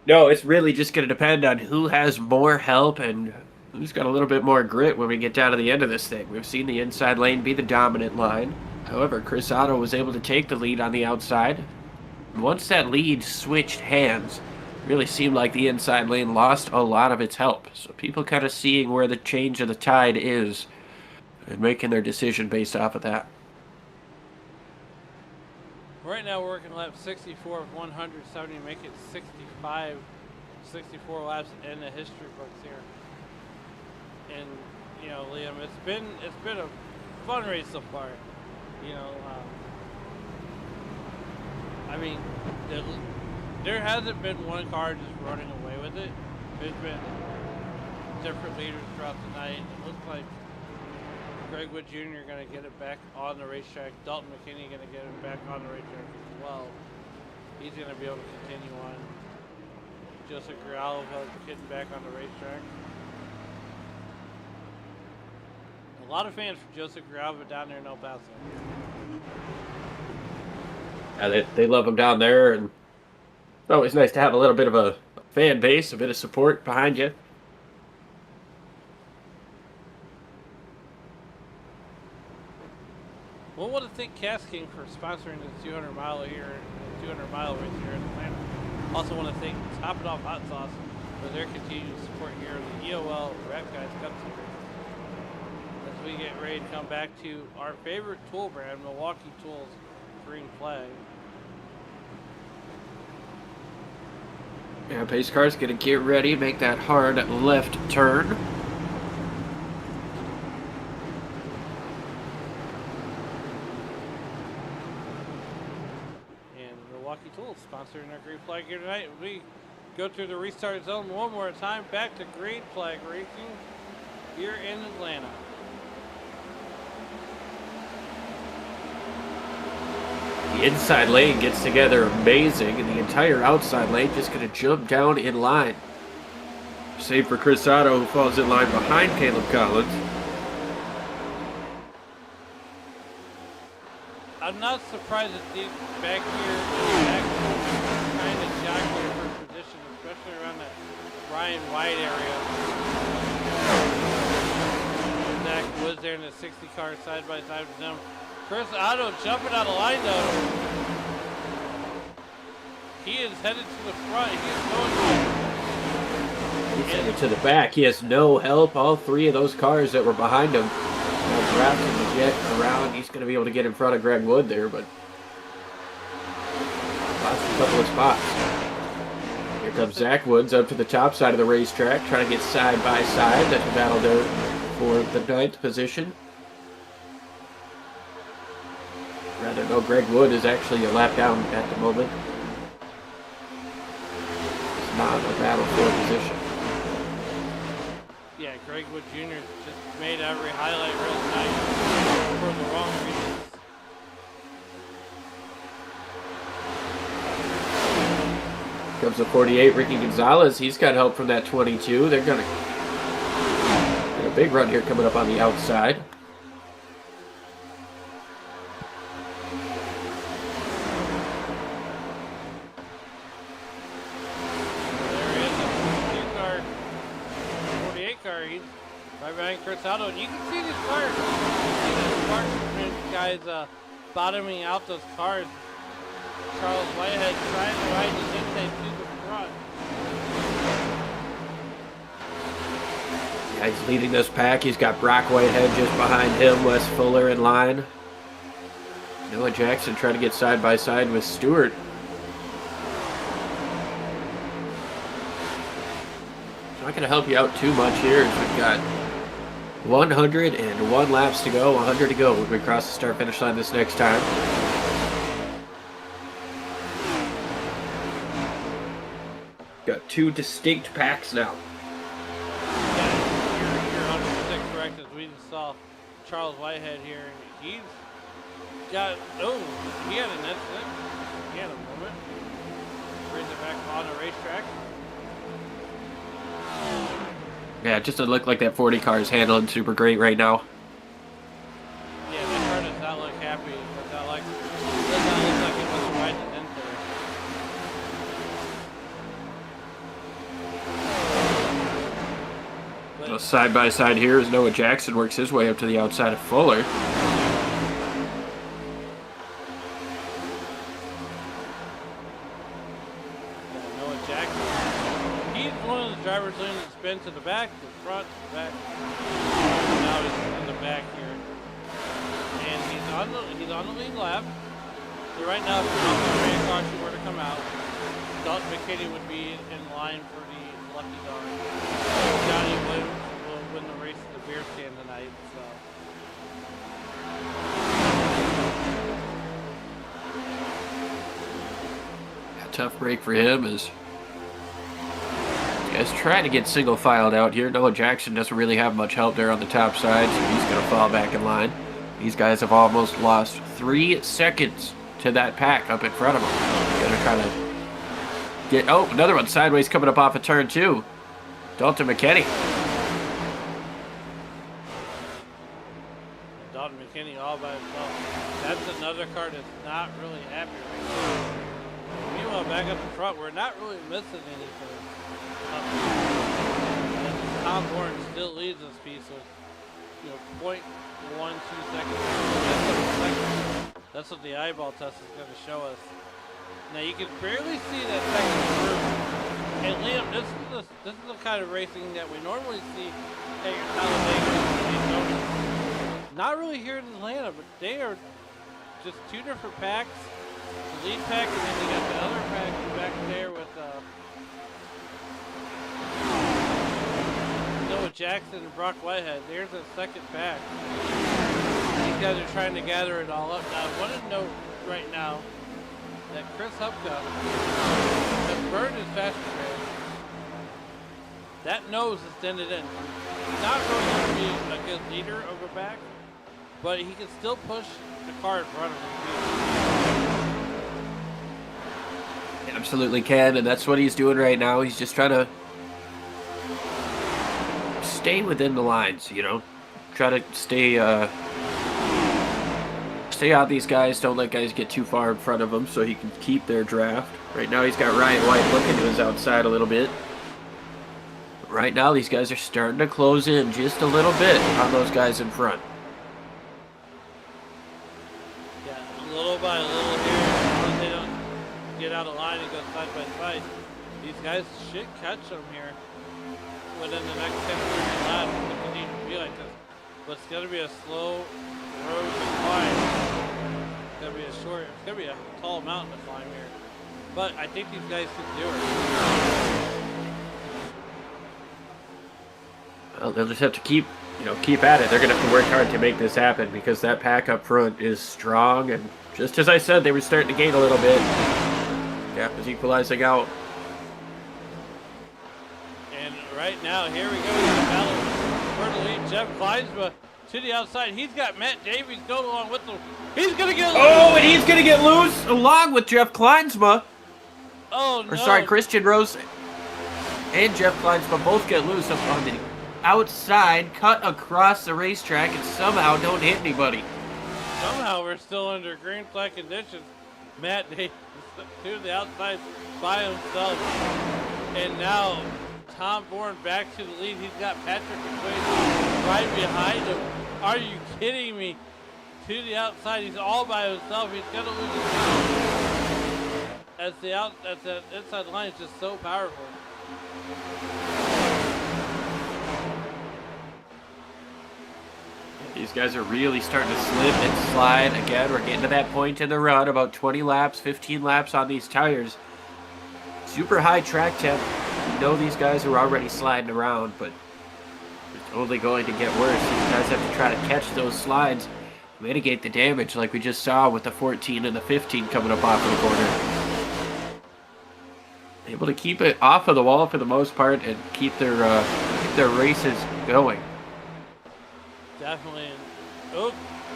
No, it's really just going to depend on who has more help and who's got a little bit more grit when we get down to the end of this thing. We've seen the inside lane be the dominant line. However, Chris Otto was able to take the lead on the outside. Once that lead switched hands, it really seemed like the inside lane lost a lot of its help. So people kind of seeing where the change of the tide is and making their decision based off of that. Right now we're working lap 64 of 170, make it 64 laps in the history books here. And you know, Liam, it's been a fun race so far. You know, I mean, there hasn't been one car just running away with it. There's been different leaders throughout the night. It looks like Greg Wood Jr. going to get it back on the racetrack. Dalton McKinney going to get it back on the racetrack as well. He's going to be able to continue on. Joseph Grijalva getting back on the racetrack. A lot of fans for Joseph Grijalva down there in El Paso. Yeah, they love him down there, and it's always nice to have a little bit of a fan base, a bit of support behind you. Well, I want to thank Kastking for sponsoring the 200-mile race here in Atlanta. Also want to thank Top It Off Hot Sauce for their continued support here in the EOL Rap Guys Cup Series. As we get ready to come back to our favorite tool brand, Milwaukee Tools Green Flag. Yeah, pace car's gonna get ready, make that hard left turn. Milwaukee Tools sponsoring our Green Flag here tonight. We go through the restart zone one more time, back to Green Flag Racing here in Atlanta. The inside lane gets together amazing, and the entire outside lane just going to jump down in line. Save for Chris Otto, who falls in line behind Caleb Collins. I'm not surprised that these back here kind of jockey for position, especially around that Ryan White area. Zach Woods there in the 60 car side by side with them. Chris Otto jumping out of line though. He is headed to the front. He is going He's headed to the back. He has no help. All three of those cars that were behind him are drafting the jet around. He's going to be able to get in front of Greg Wood there, but lost a couple of spots. Here comes Zach Woods up to the top side of the racetrack, trying to get side by side. That's a battle there for the 9th position. Rather, no, Greg Wood is actually a lap down at the moment. It's not a battle for position. Yeah, Greg Wood Jr. just made every highlight real nice for the wrong reasons. Comes the 48, Ricky Gonzalez. He's got help from that 22. They're going to get a big run here coming up on the outside. Right behind Chris Otto, and you can see these cars. You can see the Spartan guys bottoming out those cars. Charles Whitehead trying to ride his inside to the front. Yeah, he's leading this pack. He's got Brock Whitehead just behind him, Wes Fuller in line. Noah Jackson trying to get side by side with Stewart. Not going to help you out too much here. We've got 101 laps to go, 100 to go when we cross the start-finish line this next time. Got two distinct packs now. Yeah, you're 100% correct, as we just saw Charles Whitehead here. He's got, he had an incident. He had a moment. Brings it back on the racetrack. Yeah, it just doesn't look like that 40 car is handling super great right now. Yeah, that car does not look happy. Does not look like it was riding into it. So side by side here as Noah Jackson works his way up to the outside of Fuller. Noah Jackson. He's one of the drivers leading the spin to the back, the front, to the back. Now he's in the back here. And he's on the lead lap. So right now, if the main caution were to come out, Dalton McKinney would be in line for the lucky dog. Johnny Williams will win the race at the beer stand tonight. So. A tough break for him as guys trying to get single filed out here. Noah Jackson doesn't really have much help there on the top side, so he's going to fall back in line. These guys have almost lost 3 seconds to that pack up in front of them. Going to try to get, another one sideways coming up off of turn 2. Dalton McKinney. Dalton McKinney all by himself. That's another car that's not really happy right now. Meanwhile, back up in front, we're not really missing anything. Tom Bourne still leads this piece with 0.12 seconds. That's what the eyeball test is going to show us. Now you can barely see that second group. And Liam, this is the kind of racing that we normally see at your Talladega. Not really here in Atlanta, but they are just two different packs. The lead pack, and then you got the other pack back there with Noah Jackson and Brock Whitehead. There's a second pack. These guys are trying to gather it all up. Now, I want to note right now that Chris Hupka has burned his faster trail. That nose is dented in. He's not really going to be a good leader of a pack, but he can still push the car in front of him. Absolutely can, and that's what he's doing right now. He's just trying to stay within the lines, try to stay stay on these guys. Don't let guys get too far in front of him so he can keep their draft. Right now he's got Ryan White looking to his outside a little bit. Right now these guys are starting to close in just a little bit on those guys in front. Yeah, little by little here. Once they don't get out of line and go side by side, these guys should catch them here within the next 10 to 15 laps. It continues to be like this. But it's going to be a slow road to climb. It's going to be a short, it's going to be a tall mountain to climb here. But I think these guys can do it. Well, they'll just have to keep at it. They're going to have to work hard to make this happen because that pack up front is strong. And just as I said, they were starting to gain a little bit. Gap is equalizing out. And right now, here we go. The battle for the lead. Jeff Kleinsma to the outside. He's got Matt Davies going along with him. He's going to get loose. Oh, and he's going to get loose along with Jeff Kleinsma. Oh, no. Or sorry, Christian Rose and Jeff Kleinsma both get loose up on the outside, cut across the racetrack, and somehow don't hit anybody. Somehow we're still under green flag conditions. Matt Davies to the outside by himself. And now Tom Bourne back to the lead. He's got Patrick McQuaid right behind him. Are you kidding me? To the outside, he's all by himself. He's gonna lose his time. As the inside line is just so powerful. These guys are really starting to slip and slide. Again, we're getting to that point in the run, about 20 laps, 15 laps on these tires. Super high track temp. You know these guys are already sliding around, but it's only going to get worse. These guys have to try to catch those slides, mitigate the damage like we just saw with the 14 and the 15 coming up off of the corner. Able to keep it off of the wall for the most part and keep their races going. Definitely. Oh,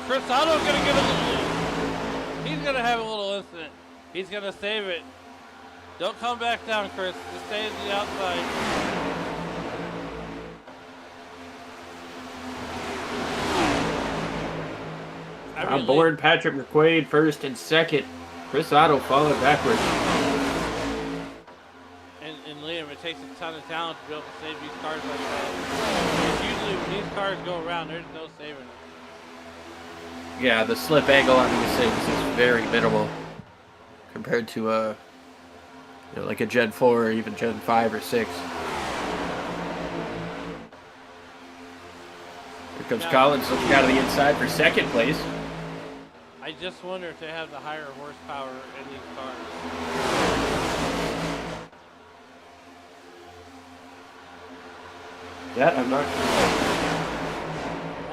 Chris Otto's gonna get a little. He's gonna have a little incident. He's gonna save it. Don't come back down, Chris. Just stay at the outside. I'm bored. Patrick McQuaid first and second. Chris Otto followed backwards. And Liam, it takes a ton of talent to be able to save these cars like that. Usually when these cars go around, there's no saving them. Yeah, the slip angle on these things is very minimal compared to like a Gen 4 or even Gen 5 or 6. Here comes Collins looking out of the inside for second place. I just wonder if they have the higher horsepower in these cars. That I'm not sure.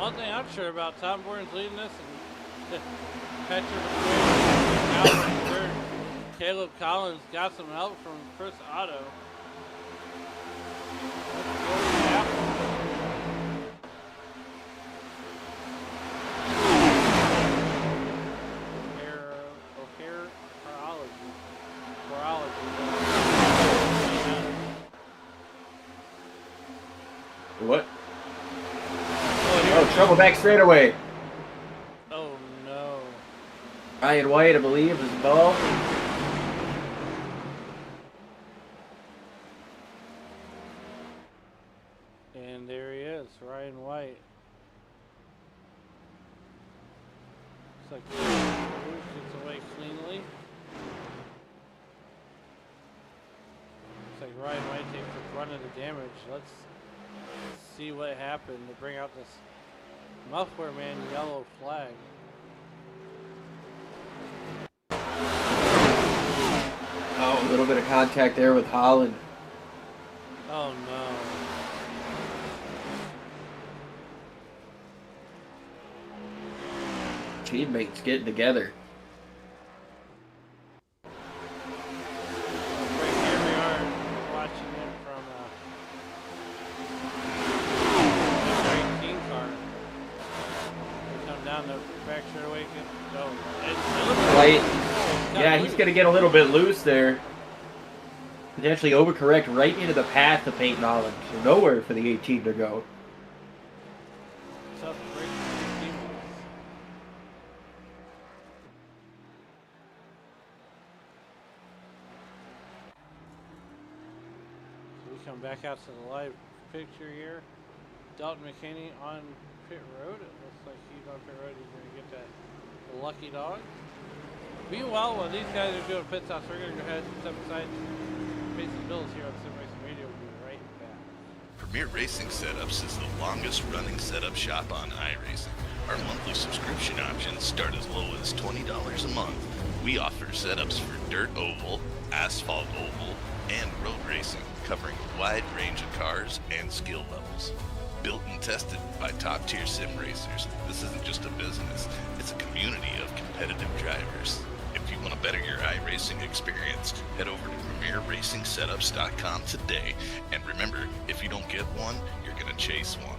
One thing I'm sure about, Tom Bourne's leading this, and Patrick McQuaid, third. Caleb Collins got some help from Chris Otto. What? Oh, trouble back straightaway. Oh no. Ryan White, I believe, is involved. And there he is, Ryan White. Looks like gets away cleanly. Looks like Ryan White takes the brunt of the damage. Let's see what happened to bring out this muffler man yellow flag. Oh, a little bit of contact there with Holland. Oh no. Teammates getting together. Right here we are watching it from the 19 car. We come down the back straightaway. No, White. Yeah, he's going to get a little bit loose there. Potentially overcorrect right into the path of Peyton Holland. So nowhere for the 18 to go. Tough break. come back out to the live picture here. Dalton McKinney on pit road. It looks like he's on pit road. He's going to get that lucky dog. Meanwhile, while these guys are doing pit stops, we're going to go ahead and step aside and pay some bills here on Sim Racing Radio. We'll be right back. Premier Racing Setups is the longest running setup shop on iRacing. Our monthly subscription options start as low as $20 a month. We offer setups for dirt oval, asphalt oval, and road racing, covering a wide range of cars and skill levels. Built and tested by top-tier sim racers, this isn't just a business, it's a community of competitive drivers. If you want to better your iRacing experience, head over to PremierRacingSetups.com today. And remember, if you don't get one, you're going to chase one.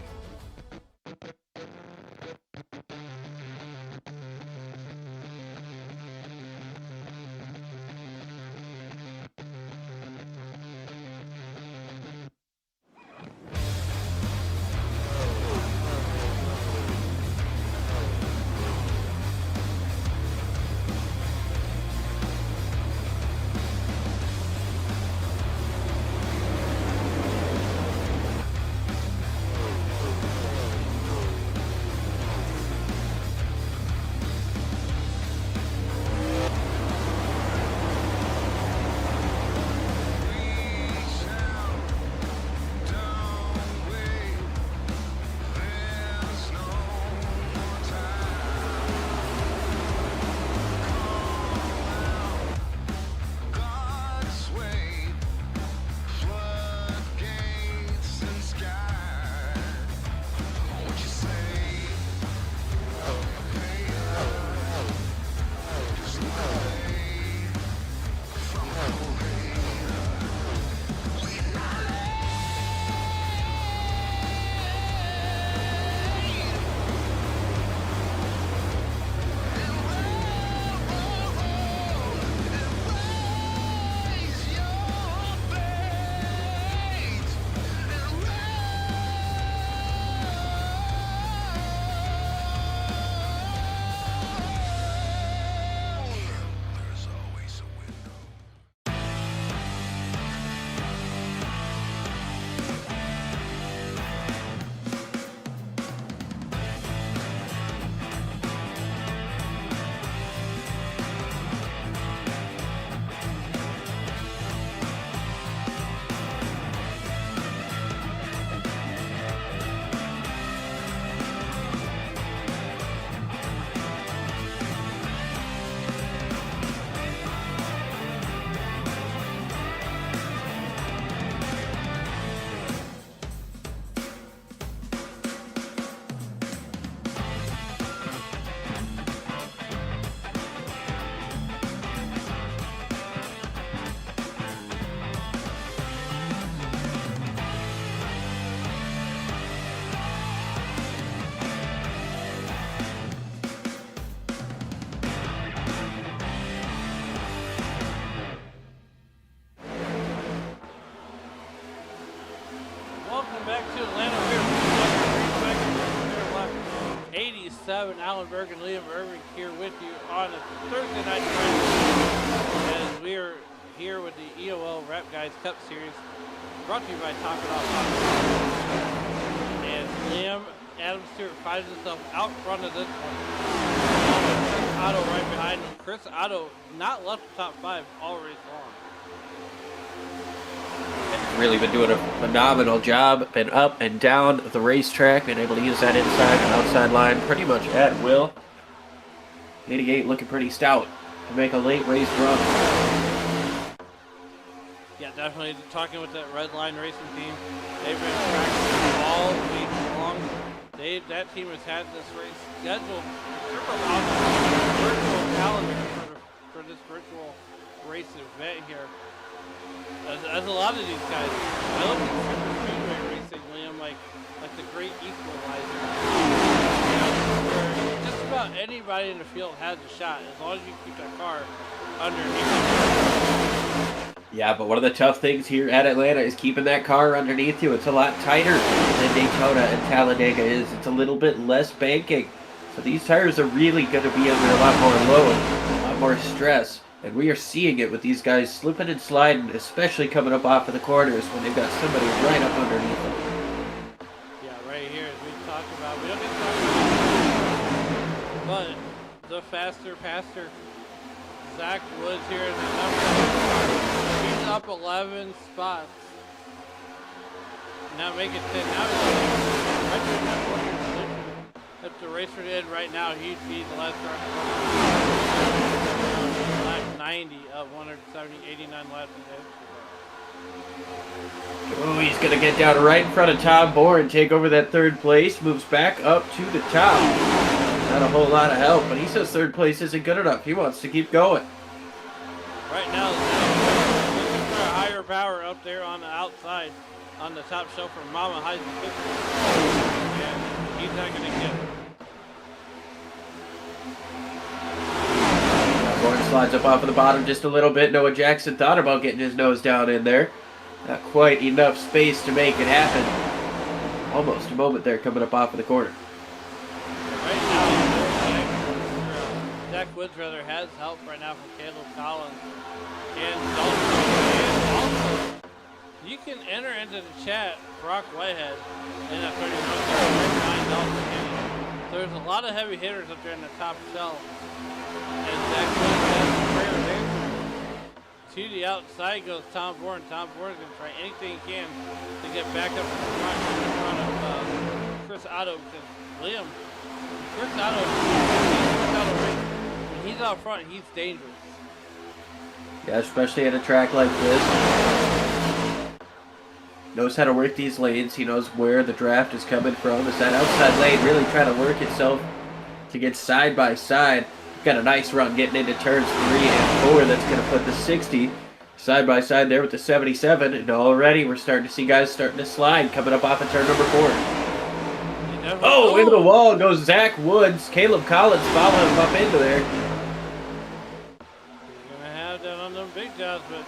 Back to Atlanta. We're 87. Alan Berg and Liam Irving here with you on a Thursday night as we are here with the EOL Rap Guys Cup Series, brought to you by Top It Off. And Liam Adam Stewart finds himself out front of this one. Chris Otto right behind him. Chris Otto not left the top 5 all race long. Really been doing a phenomenal job, been up and down the racetrack, been able to use that inside and outside line pretty much at will. 88 looking pretty stout to make a late race run. Yeah, definitely talking with that Red Line Racing team. They've been practicing all week long. That team has had this race scheduled out the virtual calendar for this virtual race event here. As a lot of these guys, I look at Super Speedway racing, Liam, like the great equalizer. Where just about anybody in the field has a shot, as long as you keep that car underneath. Yeah, but one of the tough things here at Atlanta is keeping that car underneath you. It's a lot tighter than Daytona and Talladega is. It's a little bit less banking. So these tires are really going to be under a lot more load, a lot more stress And we are seeing it with these guys slipping and sliding, especially coming up off of the corners when they've got somebody right up underneath them. Yeah, right here, as we talked about. We don't get to talk about it, but the faster passer, Zach Woods here in the number. He's up 11 spots. Now make it 10. Now he's right there in that corner position. If the racer did right now, he'd be the last round. Lap 90 of 170, 89 laps ahead. Oh, he's going to get down right in front of Tom Bourne, take over that third place, moves back up to the top. Not a whole lot of help, but he says third place isn't good enough. He wants to keep going. Right now, looking for a higher power up there on the outside, on the top shelf for Mama Heisen. And he's not going to get it. Bourne slides up off of the bottom just a little bit. Noah Jackson thought about getting his nose down in there. Not quite enough space to make it happen. Almost a moment there coming up off of the corner. Right now, Zach Woods rather has help right now from Caleb Collins. And also, you can enter into the chat Brock Whitehead in that 31 $9. There's a lot of heavy hitters up there in the top shelf. And Zach Woods has a prayer there. To the outside goes Tom Bourne. Tom Bourne is going to try anything he can to get back up in front of Chris Otto. Because Chris Otto, when he's out front, he's dangerous. Yeah, especially at a track like this. Knows how to work these lanes. He knows where the draft is coming from. As that outside lane really trying to work itself to get side by side. Got a nice run getting into turns 3 and 4. That's going to put the 60 side by side there with the 77. And already we're starting to see guys starting to slide coming up off of turn number 4. Oh, into the wall goes Zach Woods. Caleb Collins following him up into there. He's going to have that on them big jobs, but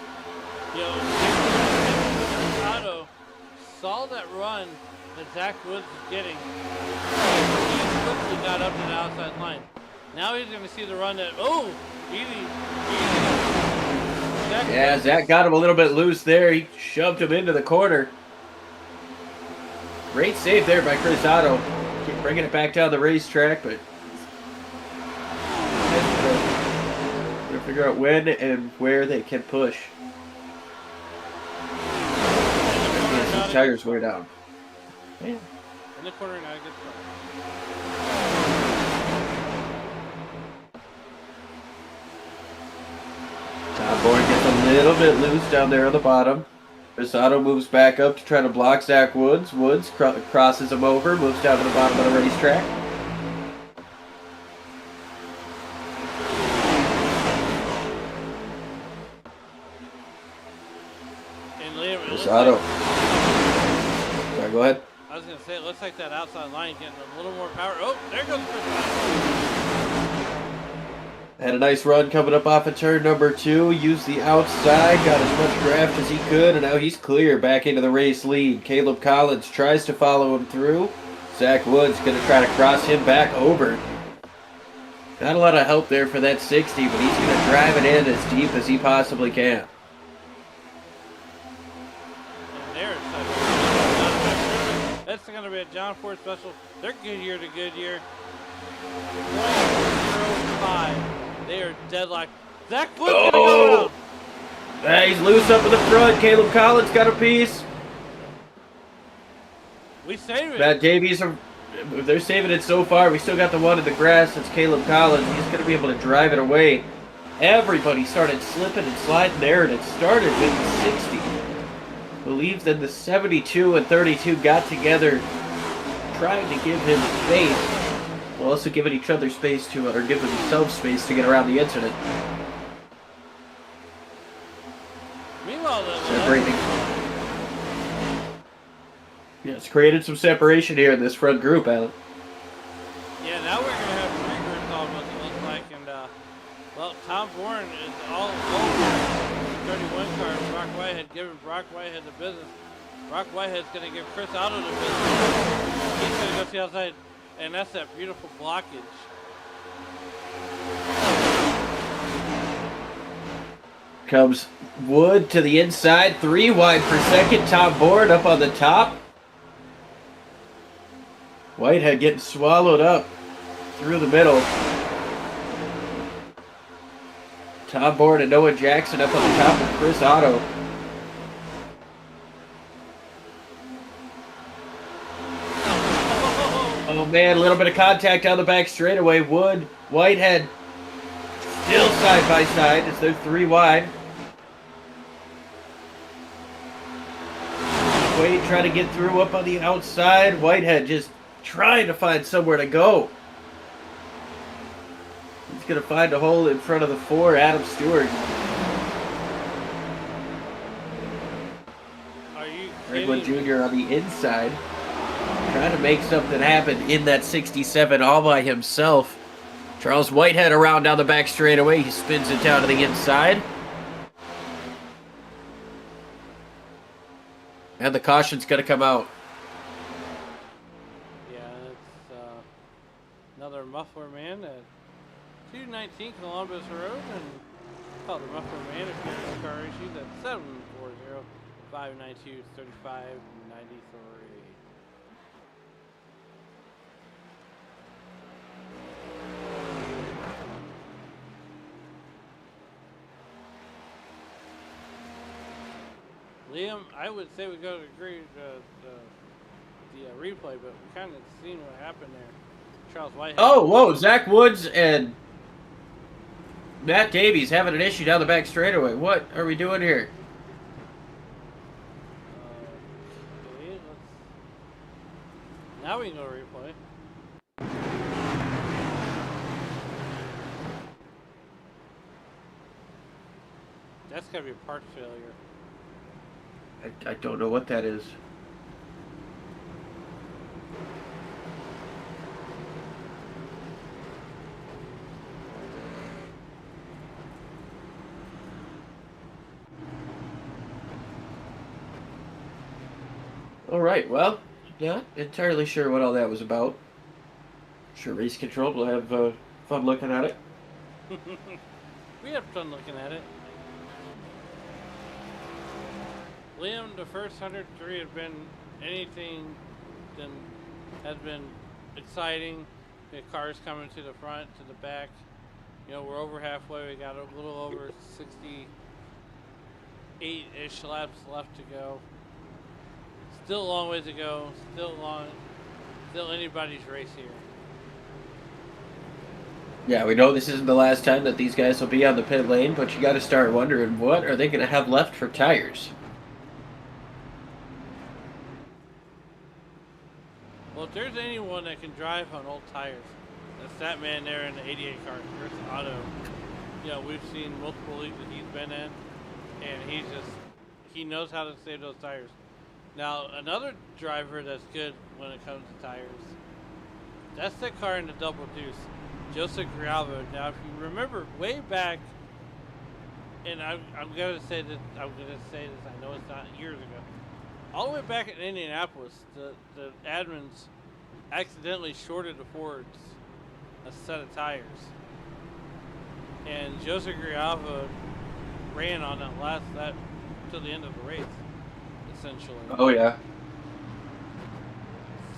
Otto saw that run that Zach Woods was getting. He quickly got up to the outside line. Now he's going to see the run that, easy. Yeah, Zach got him a little bit loose there. He shoved him into the corner. Great save there by Chris Otto. Keep bringing it back down the racetrack, but they'll figure out when and where they can push. Yes, his tires wear down. In the corner, not a good start. Tom Bourne gets a little bit loose down there on the bottom. Chris Otto moves back up to try to block Zach Woods. Woods crosses him over, moves down to the bottom of the racetrack. And Liam, Chris Otto. Sorry, go ahead. I was going to say, it looks like that outside line getting a little more power. Oh, there goes Chris Otto. Had a nice run coming up off of turn number 2. Used the outside, got as much draft as he could, and now he's clear back into the race lead. Caleb Collins tries to follow him through. Zach Woods going to try to cross him back over. Not a lot of help there for that 60, but he's going to drive it in as deep as he possibly can. And there's that's going to be a John Ford special. They're Goodyear to Goodyear. 1.05. They are deadlocked. Zach Woods going to go out. He's loose up in the front. Caleb Collins got a piece. We saved it. Matt Davies, they're saving it so far. We still got the one in the grass. It's Caleb Collins. He's going to be able to drive it away. Everybody started slipping and sliding there, and it started with the 60. Believes that the 72 and 32 got together, trying to give him space. While also giving each other space to, or giving themselves space to get around the incident. Meanwhile, separating. Yeah, it's created some separation here in this front group, Alan. Yeah, now we're going to have 3 groups almost, it looks like. And, well, Tom Bourne is all over 31 car. Brock Whitehead giving Brock Whitehead the business. Brock Whitehead's going to give Chris Otto the business. He's going to go see outside. And that's that beautiful blockage. comes Wood to the inside. 3 wide per second. Top board up on the top. Whitehead getting swallowed up through the middle. Top board and Noah Jackson up on the top of Chris Otto. Oh man, a little bit of contact on the back straightaway. Wood, Whitehead still side by side as they're 3 wide. Wade trying to get through up on the outside. Whitehead just trying to find somewhere to go. He's going to find a hole in front of the 4, Adam Stewart. Are you Redwood Jr. on the inside. Trying to make something happen in that 67 all by himself. Charles Whitehead around down the back straightaway. He spins it down to the inside. And the caution's going to come out. Yeah, it's another muffler man at 219 Columbus Road. And call the muffler man if you have car issues at 740-592-3593. Liam, I would say we got to agree the replay, but we kind of seen what happened there. Charles Whitehead. Oh, whoa, Zach Woods and Matt Davies having an issue down the back straightaway. What are we doing here? Okay, now we can go to replay. That's got to be a part failure. I don't know what that is. All right, well, not entirely sure what all that was about. Sure, Race Control will have fun looking at it. We have fun looking at it. Liam, the first 103 have been anything than has been exciting. The cars coming to the front, to the back. You know, we're over halfway. We got a little over 68-ish laps left to go. Still a long ways to go. Still anybody's race here. Yeah, we know this isn't the last time that these guys will be on the pit lane, but you got to start wondering, what are they going to have left for tires? Well, if there's anyone that can drive on old tires, that's that man there in the 88 car, Chris Otto. You know, we've seen multiple leagues that he's been in, and he knows how to save those tires. Now, another driver that's good when it comes to tires, that's the car in the double deuce, Joseph Grialvo. Now, if you remember way back, and I'm gonna say this, I know it's not years ago. All the way back in Indianapolis, the admins accidentally shorted the Fords a set of tires. And Joseph Grialvo ran on that till the end of the race, essentially. Oh, yeah.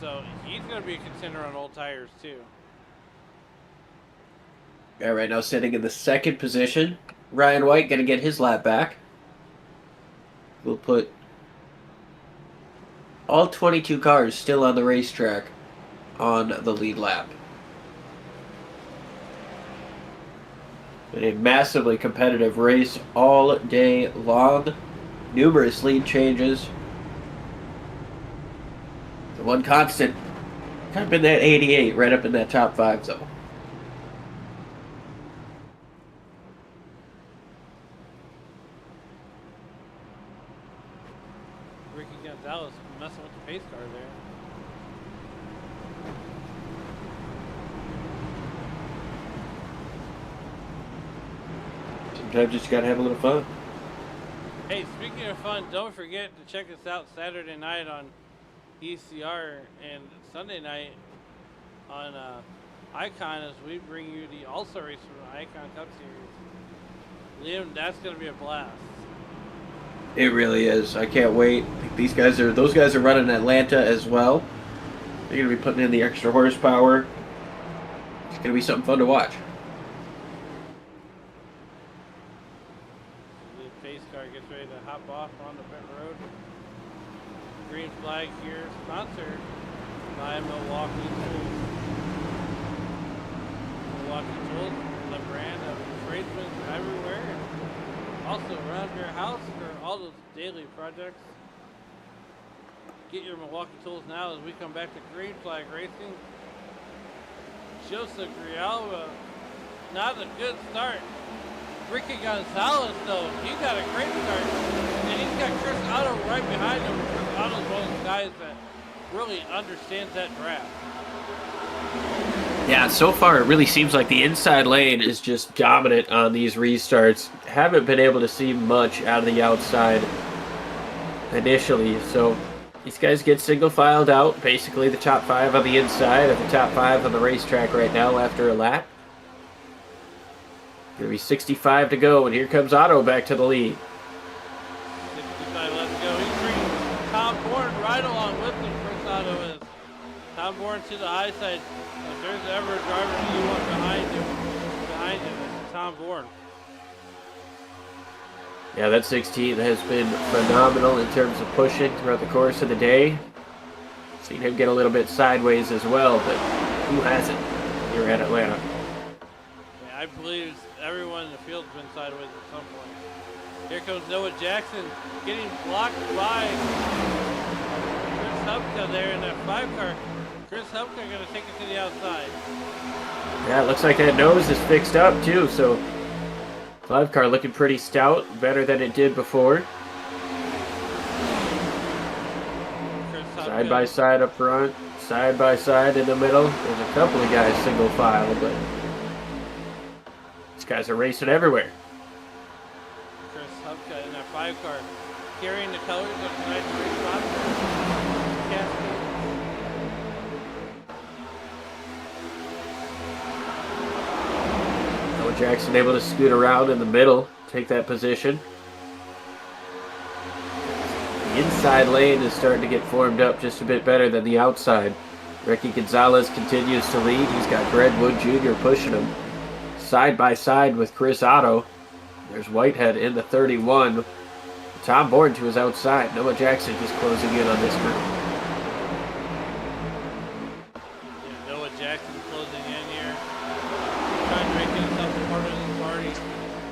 So he's going to be a contender on old tires, too. Yeah, right now sitting in the second position. Ryan White going to get his lap back. We'll put all 22 cars still on the racetrack on the lead lap. Been a massively competitive race all day long. Numerous lead changes. The one constant, kind of been that 88, right up in that top 5 zone. Ricky Gonzalez messing with the pace car there. Sometimes you just gotta have a little fun. Hey, speaking of fun, don't forget to check us out Saturday night on ECR and Sunday night on Icon as we bring you the All-Star race from the Icon Cup Series. Liam, that's going to be a blast. It really is. I can't wait. Those guys are running Atlanta as well. They're going to be putting in the extra horsepower. It's going to be something fun to watch. The pace car gets ready to hop off on the pit road. Green flag here, sponsored by Milwaukee Tools. Milwaukee Tools, the brand of tradesmen everywhere. Also around your house for all those daily projects. Get your Milwaukee Tools now as we come back to green flag racing. Joseph Grijalva, not a good start. Ricky Gonzalez though, he got a great start. And he's got Chris Otto right behind him. Chris Otto's one of those guys that really understands that draft. Yeah, so far it really seems like the inside lane is just dominant on these restarts. Haven't been able to see much out of the outside initially, so these guys get single filed out. Basically the top 5 on the inside and the top 5 on the racetrack right now after a lap. Gonna be 65 to go, and here comes Otto back to the lead. 65 left to go. He's bringing Tom Bourne right along with him. Chris Otto is. Tom Bourne to the high side. If there's ever a driver that you want behind him, it's Tom Bourne. Yeah, that 16 has been phenomenal in terms of pushing throughout the course of the day. Seen him get a little bit sideways as well, but who hasn't here at Atlanta? Yeah, I believe everyone in the field's been sideways at some point. Here comes Noah Jackson getting blocked by Chris Hubka there in that 5 car. Chris Hubka going to take it to the outside. Yeah, it looks like that nose is fixed up too, so 5 car looking pretty stout, better than it did before. Side by side up front, side by side in the middle. There's a couple of guys single file, but these guys are racing everywhere. Chris Hubka in that 5 car carrying the colors of tonight's race sponsor, Kastking. Jackson able to scoot around in the middle, take that position. The inside lane is starting to get formed up just a bit better than the outside. Ricky Gonzalez continues to lead. He's got Greg Wood Jr. pushing him side by side with Chris Otto. There's Whitehead in the 31. Tom Bourne to his outside. Noah Jackson just closing in on this group. Yeah, Noah Jackson closing in here. Trying to make himself part of the party.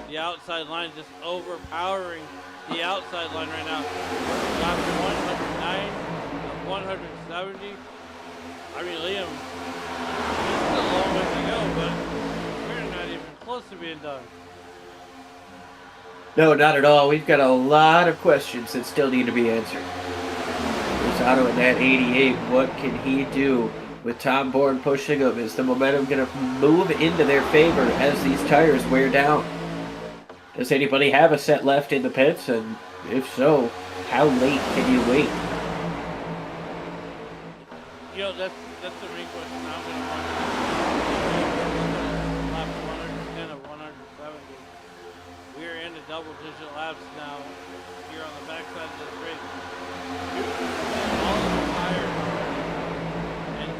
The outside line just overpowering the outside line right now. Got 109 of 170. I mean, Liam, this is a long way to go, but we're not even close to being done. No, not at all. We've got a lot of questions that still need to be answered. Chris Otto in that 88, what can he do? With Tom Bourne pushing him, is the momentum going to move into their favor as these tires wear down? Does anybody have a set left in the pits? And if so, how late can you wait? You know, that's the main question I'm going to wonder. Lap 110 of 170. We are into double-digit laps now here on the backside of this race. All of the tires.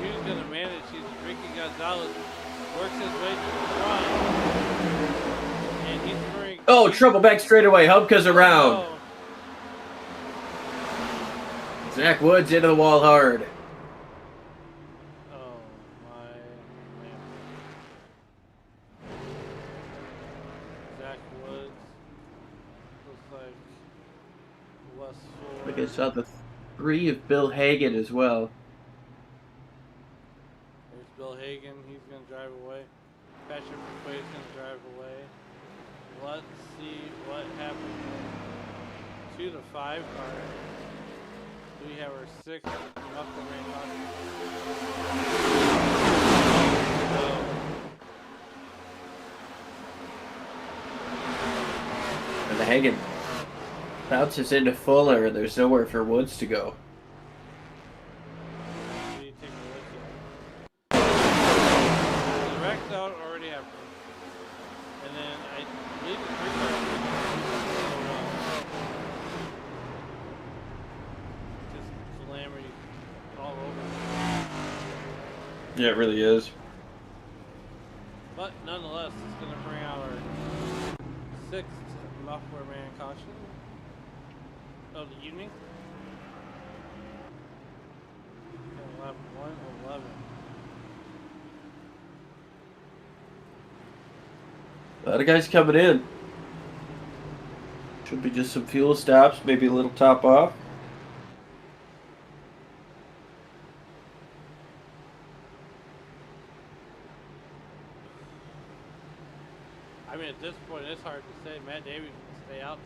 Who's going to manage? He's Ricky Gonzalez works his way to the front, and he's bringing. Oh, trouble back straight away. Hubka's around. Oh. Zach Woods into the wall hard. Oh my man. Zach Woods looks like Westford. I guess saw the 3 of Bill Hagan as well. Bill Hagan, he's going to drive away. Patrick McQuaid's going to drive away. Let's see what happens to the 5 car. We have our 6th Muffler Rain. And the Hagan bounces into Fuller, and there's nowhere for Woods to go. Out already happened. And then I believe the 3 car Yeah, it really is. But nonetheless, it's going to bring out our 6th muffler man caution of the evening. Lap 111. A lot of guys coming in. Should be just some fuel stops, maybe a little top off. I mean, at this point, it's hard to say. Matt Davies can stay out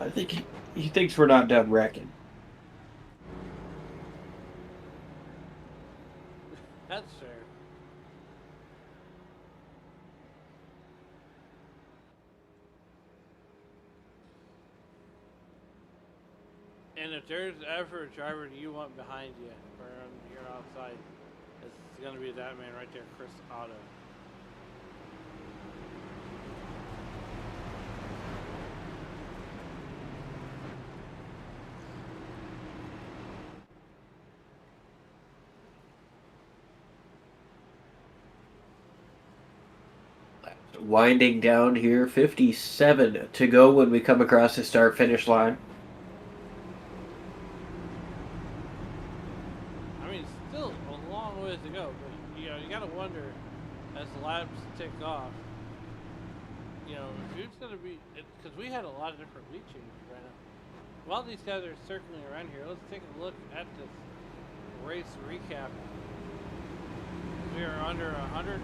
there. I think he thinks we're not done wrecking. That's fair. And if there's ever a driver you want behind you, or you're outside, it's going to be that man right there, Chris Otto. Winding down here, 57 to go when we come across the start-finish line. I mean, still a long ways to go, but you got to wonder as the laps tick off. Who's going to be? Because we had a lot of different lead changes right now. While these guys are circling around here, let's take a look at this race recap. We are under 113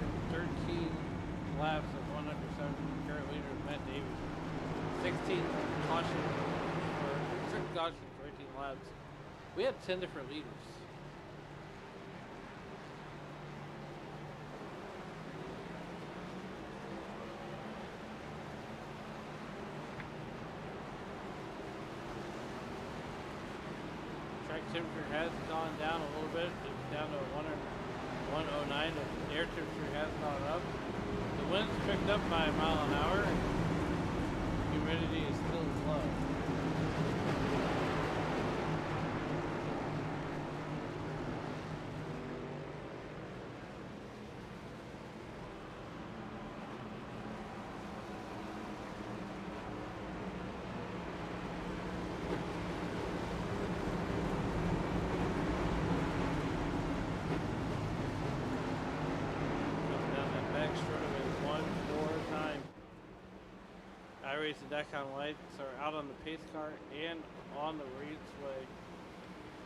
laps of 107. Current leader Matt Davies. 16 caution for 6 cautions for 18 laps. We had 10 different leaders. Track temperature has gone down a little bit. It's down to 109. The air temperature has gone up. The wind's picked up by a mile an hour. Humidity is still low. iRacing.com lights are out on the pace car and on the raceway.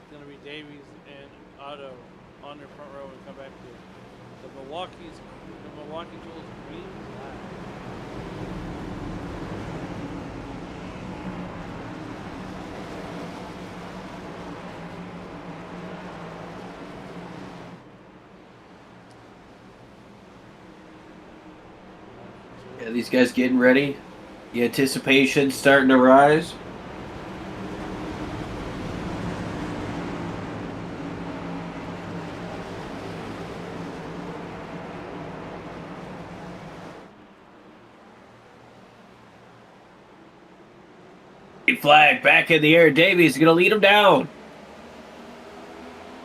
It's going to be Davies and Otto on their front row when we come back to the Milwaukee Tools green flag. Yeah, these guys getting ready. The anticipation starting to rise. Flag back in the air. Davies is going to lead him down.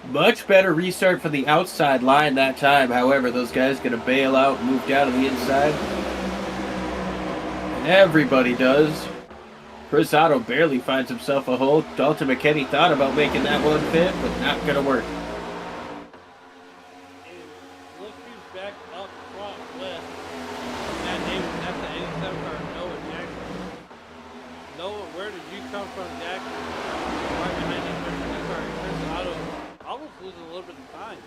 Much better restart for the outside line that time. However, those guys going to bail out and move down to the inside. Everybody does. Chris Otto barely finds himself a hole. Dalton McKinney thought about making that one fit, but not going to work. And look who's back up front with Matt Davies. That's the 87 car, Noah Jackson. Noah, where did you come from, Jackson? Right behind that 13 car, Chris Otto almost losing a little bit of time.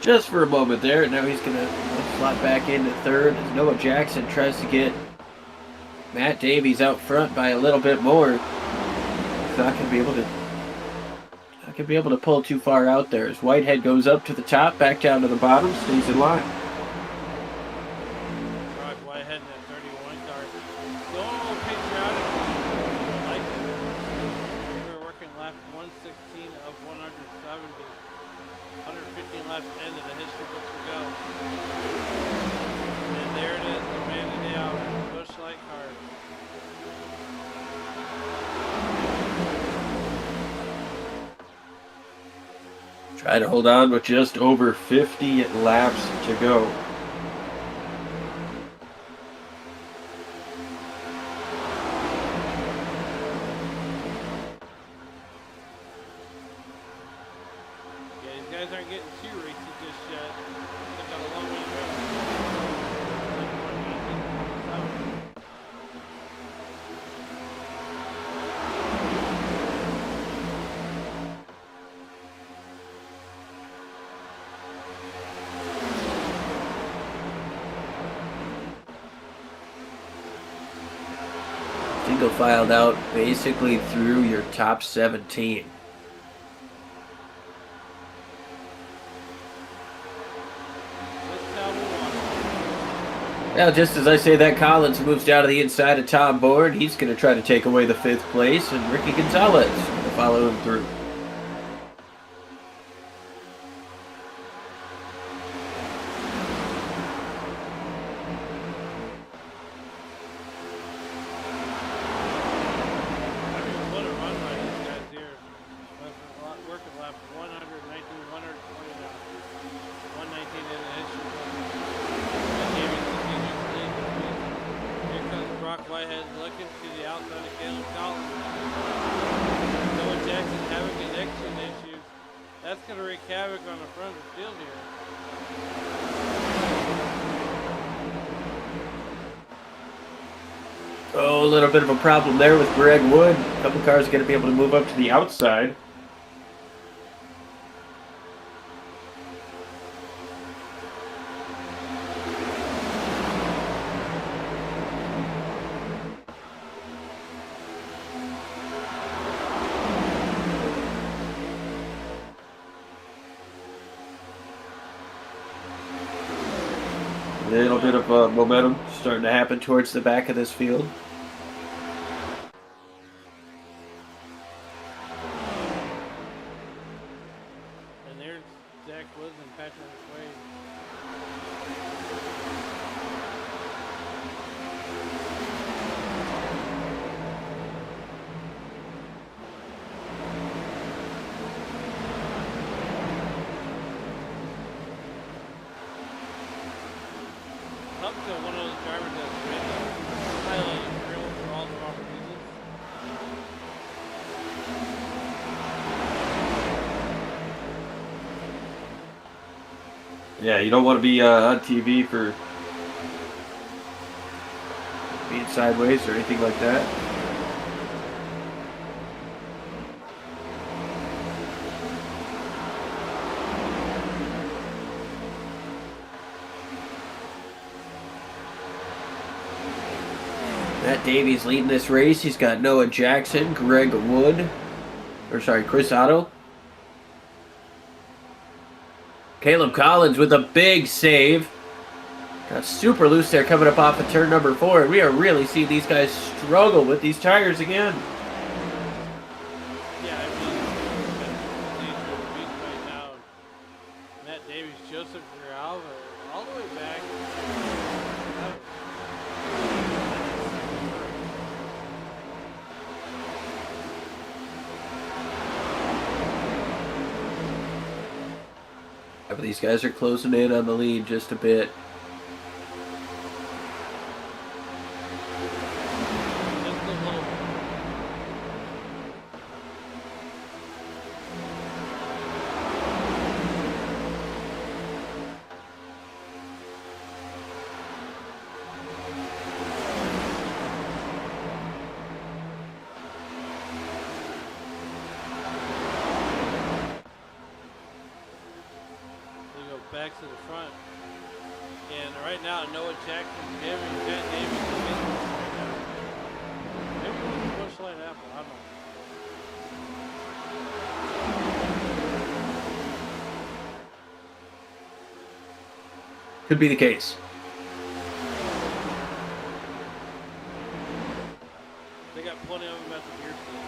Just for a moment there. Now he's going to slot back into third as Noah Jackson tries to get Matt Davies out front by a little bit more. He's not going to be able to pull too far out there as Whitehead goes up to the top, back down to the bottom, stays in line. Right, Whitehead in that 31 car. Going a little patriotic. Like it. We were working lap 116 of 170. 115 laps into the history books to go. And there it is, the man of the hour, Busch Light car. Try to hold on with just over 50 laps to go. Yeah, these guys aren't getting too racy just yet. They've got a long way to go. Single filed out basically through your top 17. Now, just as I say that, Collins moves down to the inside of Tom Bourne. He's going to try to take away the 5th place, and Ricky Gonzalez going to follow him through. That's going to wreak havoc on the front of the field here. Oh, a little bit of a problem there with Greg Wood. A couple cars going to be able to move up to the outside. A little bit of momentum starting to happen towards the back of this field. And there's Zach Woods and Patrick Wade. Up to one of those drivers that's been highlighted grill for all the wrong reasons. Yeah, you don't want to be on TV for being sideways or anything like that. Matt Davies leading this race. He's got Noah Jackson, Greg Wood, Chris Otto. Caleb Collins with a big save. Got super loose there coming up off of turn number 4. We are really seeing these guys struggle with these tires again. Yeah, I mean, right now. Matt Davies, Joseph Grijalva, all the way back. But these guys are closing in on the lead just a bit. Back to the front. And right now, Noah Jackson, Matt Davies right now. Maybe we can push light apple. I don't know. Could be the case. They got plenty of them at the gear stand.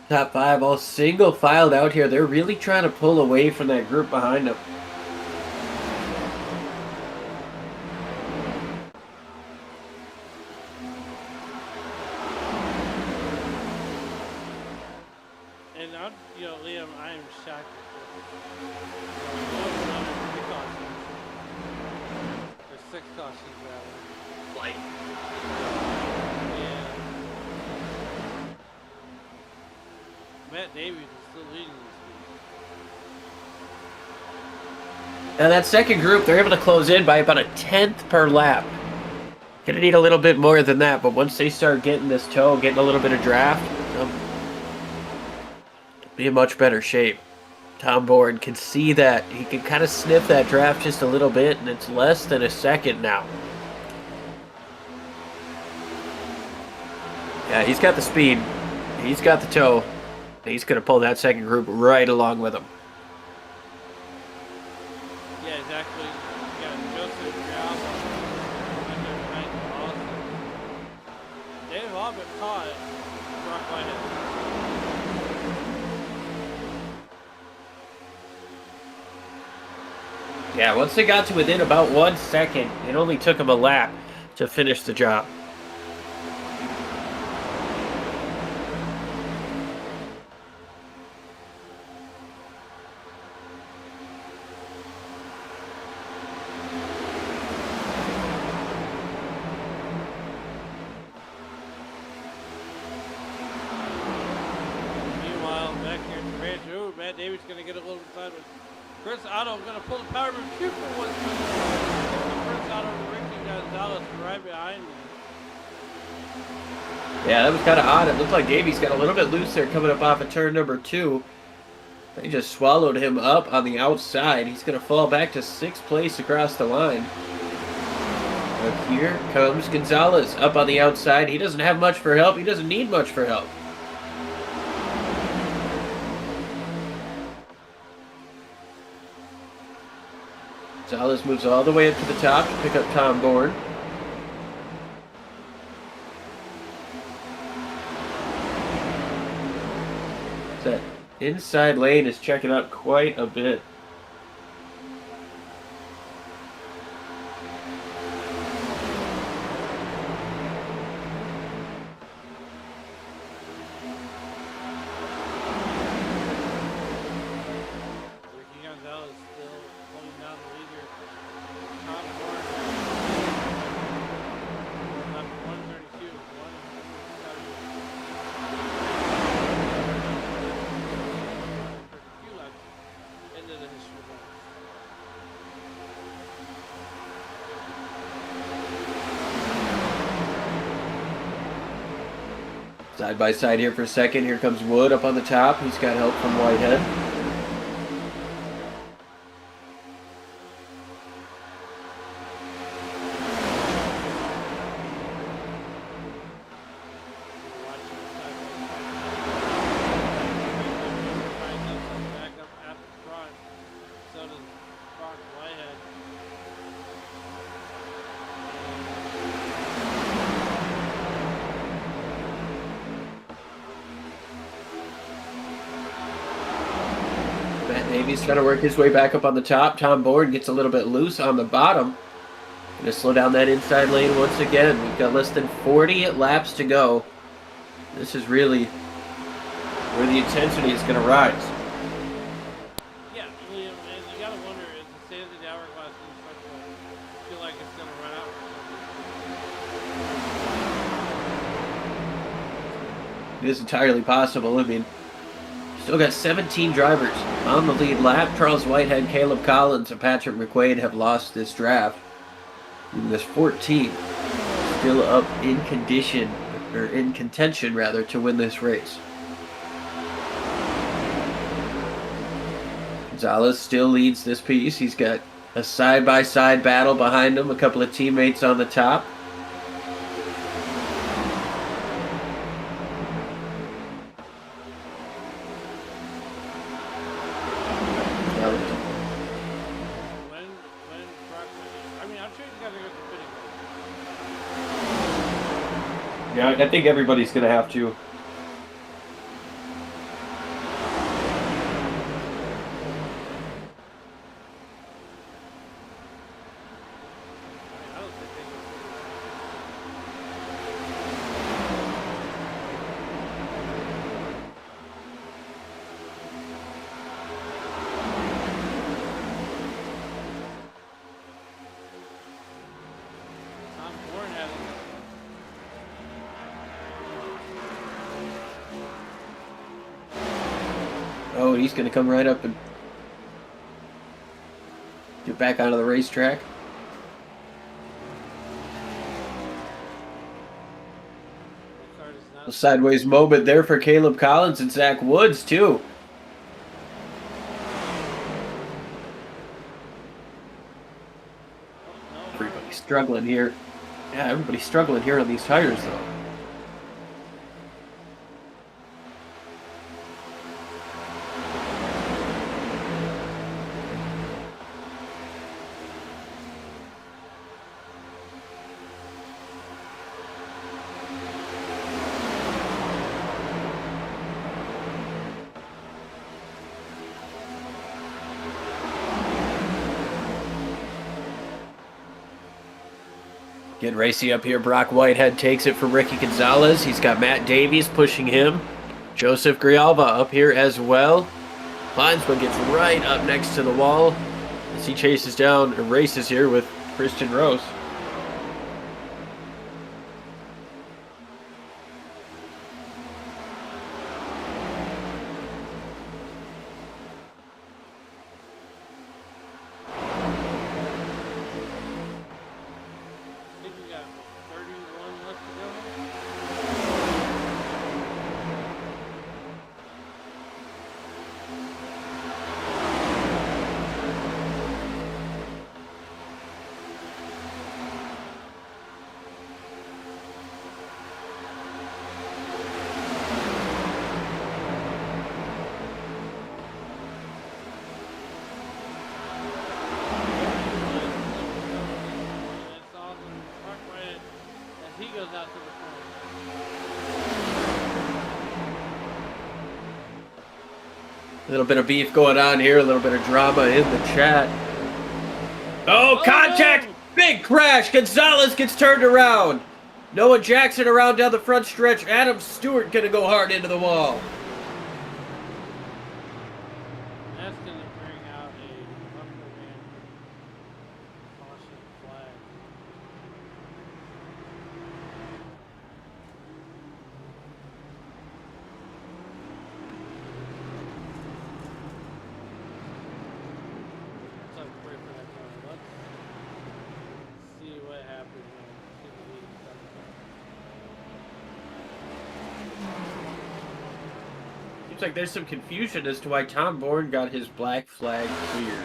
Top 5 all single filed out here. They're really trying to pull away from that group behind them. Liam, I am shocked. There's 6 cautions rather. Like, And Matt Davies is still leading this week. now that second group, they're able to close in by about a 10th per lap. Gonna need a little bit more than that, but once they start getting this toe, getting a little bit of draft, they'll be in much better shape. Tom Bourne can see that. He can kind of sniff that draft just a little bit, and it's less than a second now. Yeah, he's got the speed. He's got the toe. He's going to pull that second group right along with him. Yeah, exactly. You got Joseph Grialva behind Austin. They've all been caught. Brock Whitehead. Yeah, once they got to within about 1 second, it only took him a lap to finish the job. Meanwhile, back here at the ranch, Matt Davies going to get a little bit sideways. Chris Otto going to pull the power move. Shoot for one. Chris Otto and Ricky Gonzalez right behind me. Yeah, that was kind of odd. It looked like Davies got a little bit loose there coming up off of turn number 2. They just swallowed him up on the outside. He's going to fall back to 6th place across the line. But here comes Gonzalez up on the outside. He doesn't have much for help. He doesn't need much for help. Gonzalez moves all the way up to the top to pick up Tom Bourne. That inside lane is checking up quite a bit. Ricky Gonzalez still holding down the leader. Tom Bourne. Left 132. Into the history books. Side by side here for a second. Here comes Wood up on the top. He's got help from Whitehead. Back up at the front. So does Brock Whitehead. Matt Davies trying to work his way back up on the top. Tom Bourne gets a little bit loose on the bottom. Gonna slow down that inside lane once again. We've got less than 40 laps to go. This is really where the intensity is gonna rise. Yeah, William, and you gotta wonder, is the state of the hourglass going to start to feel like it's going to run out? It is entirely possible. I mean, still got 17 drivers on the lead lap. Charles Whitehead, Caleb Collins, and Patrick McQuaid have lost this draft. And there's 14 still up in contention rather, to win this race. Gonzalez still leads this piece. He's got a side-by-side battle behind him, a couple of teammates on the top. When Brock, I mean, I'm sure he's got to go to the fitting room. Yeah, I think everybody's going to have to. I don't think they can. Oh, he's going to come right up and get back onto the racetrack. A sideways moment there for Caleb Collins and Zach Woods, too. Everybody's struggling here. Yeah, everybody's struggling here on these tires, though. Getting racy up here. Brock Whitehead takes it from Ricky Gonzalez. He's got Matt Davies pushing him. Joseph Grijalva up here as well. Kleinsman gets right up next to the wall as he chases down and races here with Christian Rose. A little bit of beef going on here, a little bit of drama in the chat. Oh, contact! No. Big crash! Gonzalez gets turned around. Noah Jackson around down the front stretch. Adam Stewart gonna go hard into the wall. That's gonna bring out a rubber band caution flag. Seems like there's some confusion as to why Tom Bourne got his black flag cleared.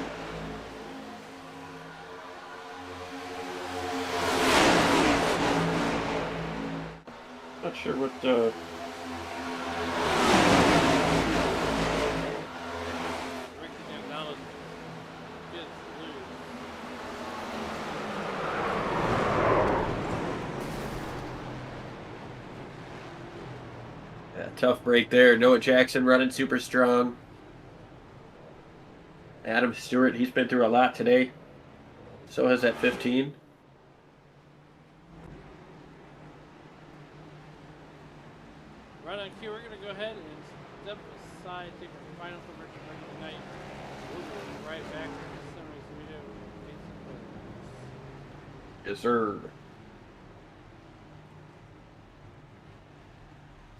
Not sure what tough break there. Noah Jackson running super strong. Adam Stewart, he's been through a lot today. So has that 15. Right on cue, we're going to go ahead and step aside, take our final commercial break tonight. We'll be right back to the SRM video with Yes, sir.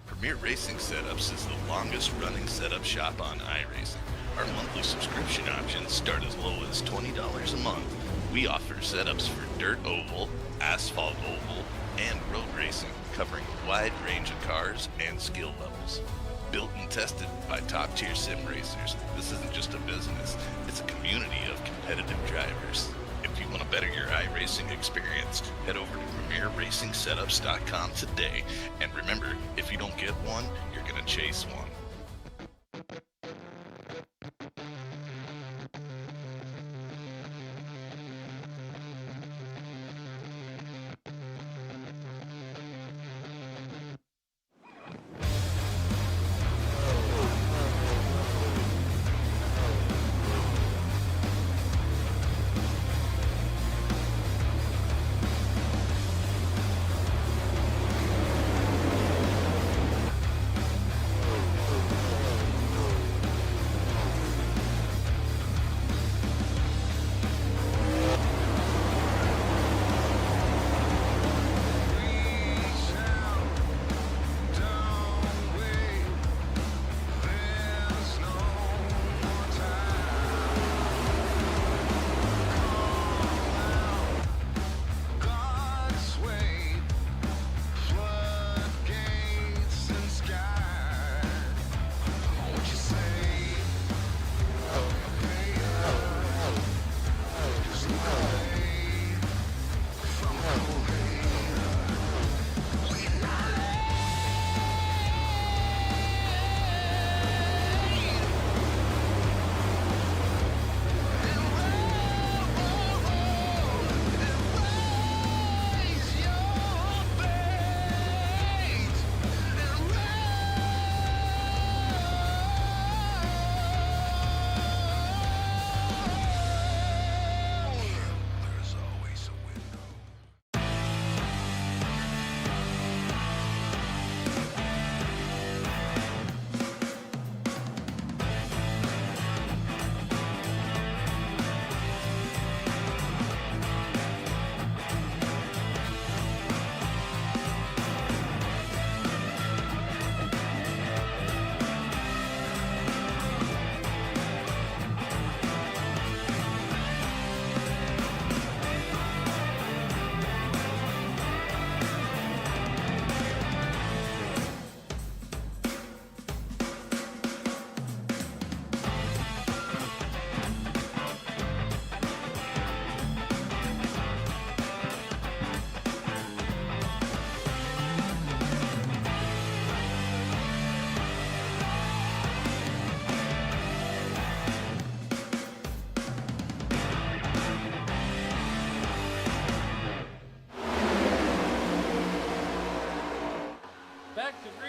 Premier Racing Setups is the longest running setup shop on iRacing. Our monthly subscription options start as low as $20 a month. We offer setups for dirt oval, asphalt oval, and road racing, covering a wide range of cars and skill levels. Built and tested by top-tier sim racers, this isn't just a business, it's a community of competitive drivers. If you want to better your iRacing experience, head over to PremierRacingSetups.com today. And remember, if you don't get one, you're going to chase one.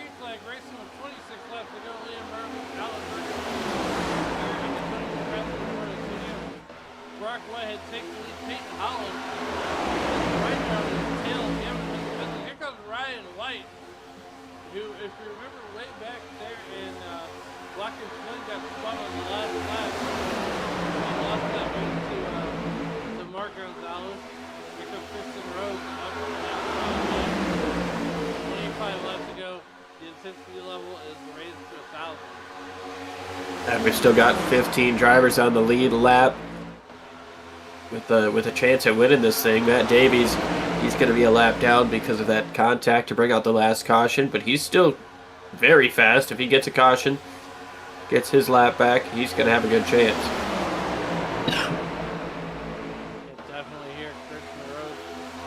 green flag racing with 26 laps to go. Liam Murphy, Alan Burger, here in the 20th round of the morning studio. Brock Whitehead takes the lead. Peyton Holland right around his tail. Here comes Ryan White, who, if you remember way back there in Block and Flynn, got spun on the last lap. He lost that race to Mark Gonzalez. Here comes Kristen Rose up and down. 25 laps to go. The intensity level is raised to 1,000. And we've still got 15 drivers on the lead lap with a chance at winning this thing. Matt Davies, he's going to be a lap down because of that contact to bring out the last caution, but he's still very fast. If he gets a caution, gets his lap back, he's going to have a good chance. It's definitely here, Christian Rose.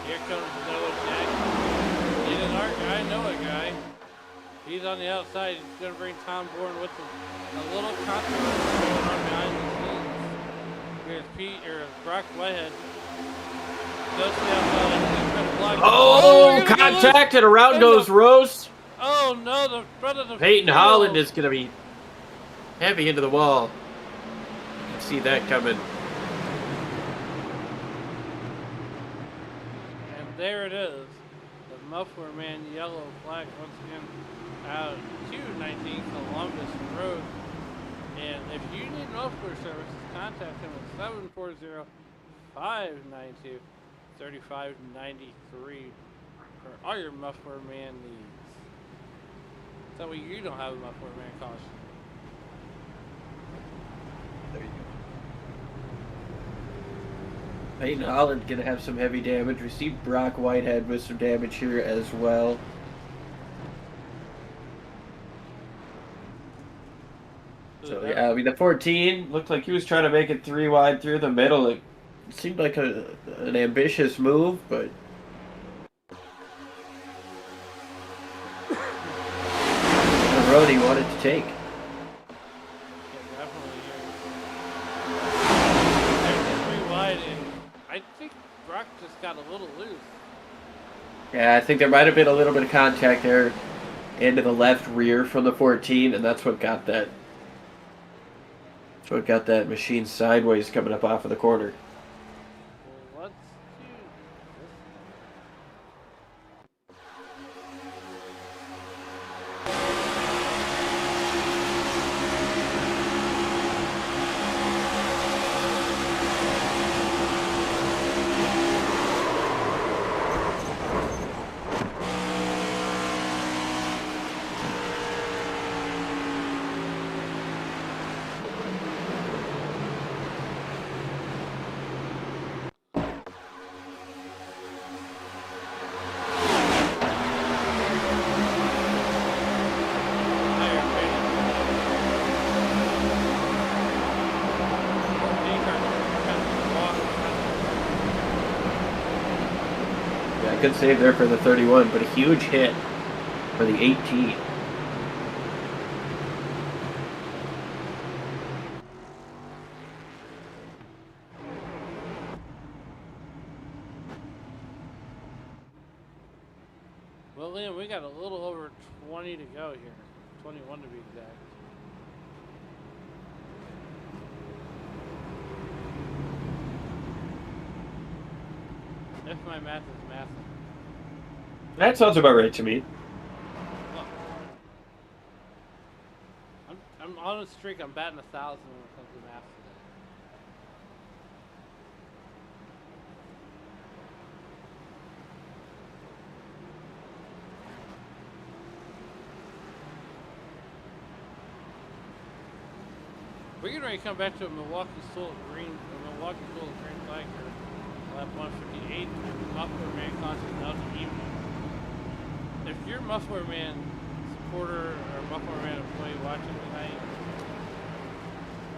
Here comes Noah Jackson. He's an art guy, Noah guy. He's on the outside. He's going to bring Tom Bourne with him. A little controversy going on behind the scenes. Here's Brock Whitehead. Goes to the outside. He's going to block. Oh, contact, and around goes Rose. Oh no, the front of the Peyton field. Holland is going to be heavy into the wall. You can see that coming. And there it is. The Muffler Man yellow flag once again out to 19 Columbus Road. And if you need muffler services, contact him at 740-592-3593 for all your Muffler Man needs. That way you don't have a Muffler Man caution. There you go. Peyton Holland going to have some heavy damage. We see Brock Whitehead with some damage here as well. So, yeah, I mean, the 14 looked like he was trying to make it 3 wide through the middle. It seemed like an ambitious move, but the road he wanted to take. Yeah, definitely here. There's 3 wide, and I think Brock just got a little loose. Yeah, I think there might have been a little bit of contact there into the left rear from the 14, and that's what got that. So it got that machine sideways coming up off of the corner. Well, let's do this. Good save there for the 31, but a huge hit for the 18. Well, Liam, we got a little over 20 to go here. 21 to be exact. If my math is math. That sounds about right to me. Well, I'm on a streak. I'm batting 1,000 when it comes to math today. We're getting ready to come back to a Milwaukee Soul Green flag here. Lap 158. Muffler Man caution out to evening. If you're a Muffler Man supporter or Muffler Man employee watching tonight,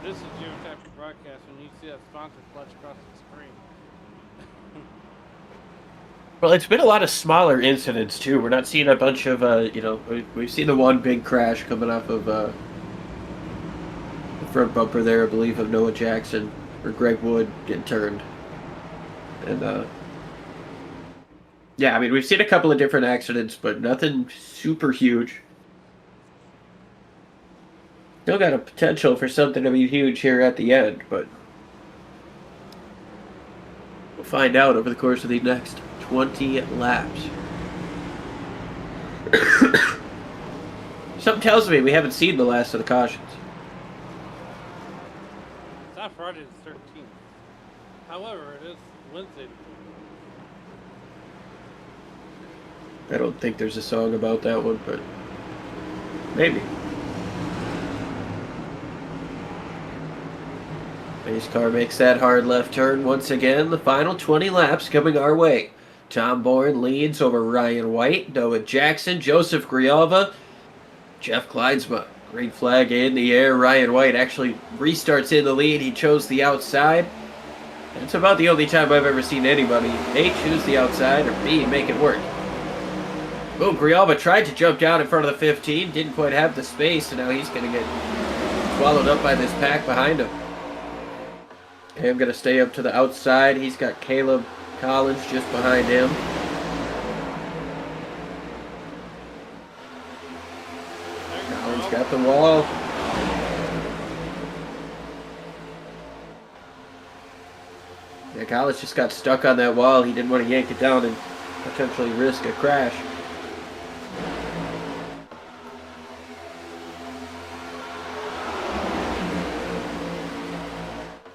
this is your type of broadcast when you see that sponsor flash across the screen. Well, it's been a lot of smaller incidents too. We're not seeing a bunch of, we've seen the one big crash coming off of the front bumper there, I believe, of Noah Jackson or Greg Wood getting turned. And, yeah, I mean, we've seen a couple of different accidents, but nothing super huge. Still got a potential for something to be huge here at the end, but we'll find out over the course of the next 20 laps. Something tells me we haven't seen the last of the cautions. It's not Friday the 13th. However, it is Wednesday. I don't think there's a song about that one, but maybe. Pace car makes that hard left turn once again. The final 20 laps coming our way. Tom Bourne leads over Ryan White, Noah Jackson, Joseph Grijalva, Jeff Kleinsma. Green flag in the air. Ryan White actually restarts in the lead. He chose the outside. It's about the only time I've ever seen anybody A, choose the outside, or B, make it work. Oh, Grijalva tried to jump down in front of the 15, didn't quite have the space, and now he's going to get swallowed up by this pack behind him. I'm going to stay up to the outside. He's got Caleb Collins just behind him. Collins got the wall. Yeah, Collins just got stuck on that wall. He didn't want to yank it down and potentially risk a crash.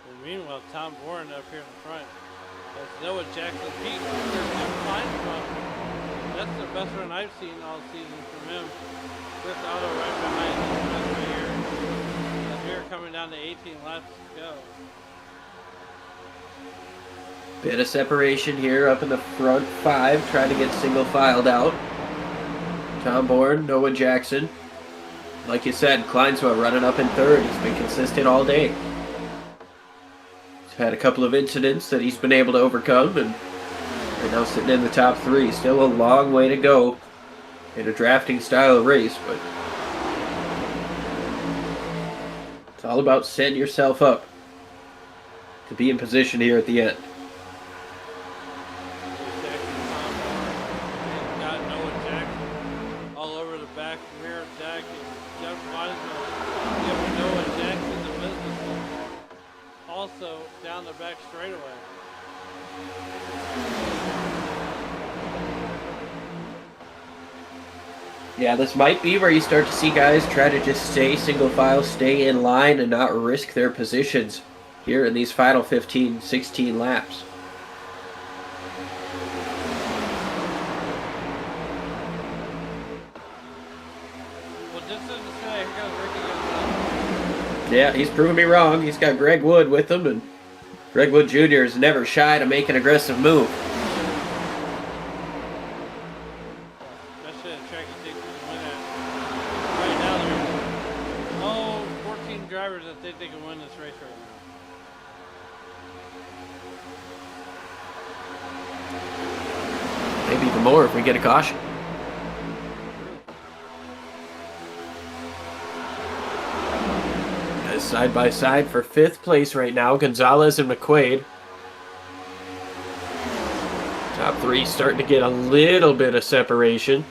And meanwhile, Tom Bourne up here in the front. That's Noah Jackson. Pete Kleinsma. That's the best run I've seen all season from him. Chris Otto right behind him. That's right here. As we're coming down to 18 laps to go. Bit of separation here up in the front five, trying to get single filed out. Tom Bourne, Noah Jackson. Like you said, Kleinsma running up in third. He's been consistent all day. He's had a couple of incidents that he's been able to overcome, and right now sitting in the top three. Still a long way to go in a drafting style race, but it's all about setting yourself up to be in position here at the end. Also down the back straightaway. Yeah, this might be where you start to see guys try to just stay single file, stay in line, and not risk their positions here in these final 15, 16 laps. Well, just as to say, here goes Ricky Gonzalez. Yeah, he's proving me wrong. He's got Greg Wood with him, and Greg Wood Jr. is never shy to make an aggressive move. Especially at a track you think you can win at. Right now, there's 14 drivers that think they can win this race right now. Maybe even more if we get a caution. Side by side for fifth place right now, Gonzalez and McQuaid. Top three starting to get a little bit of separation.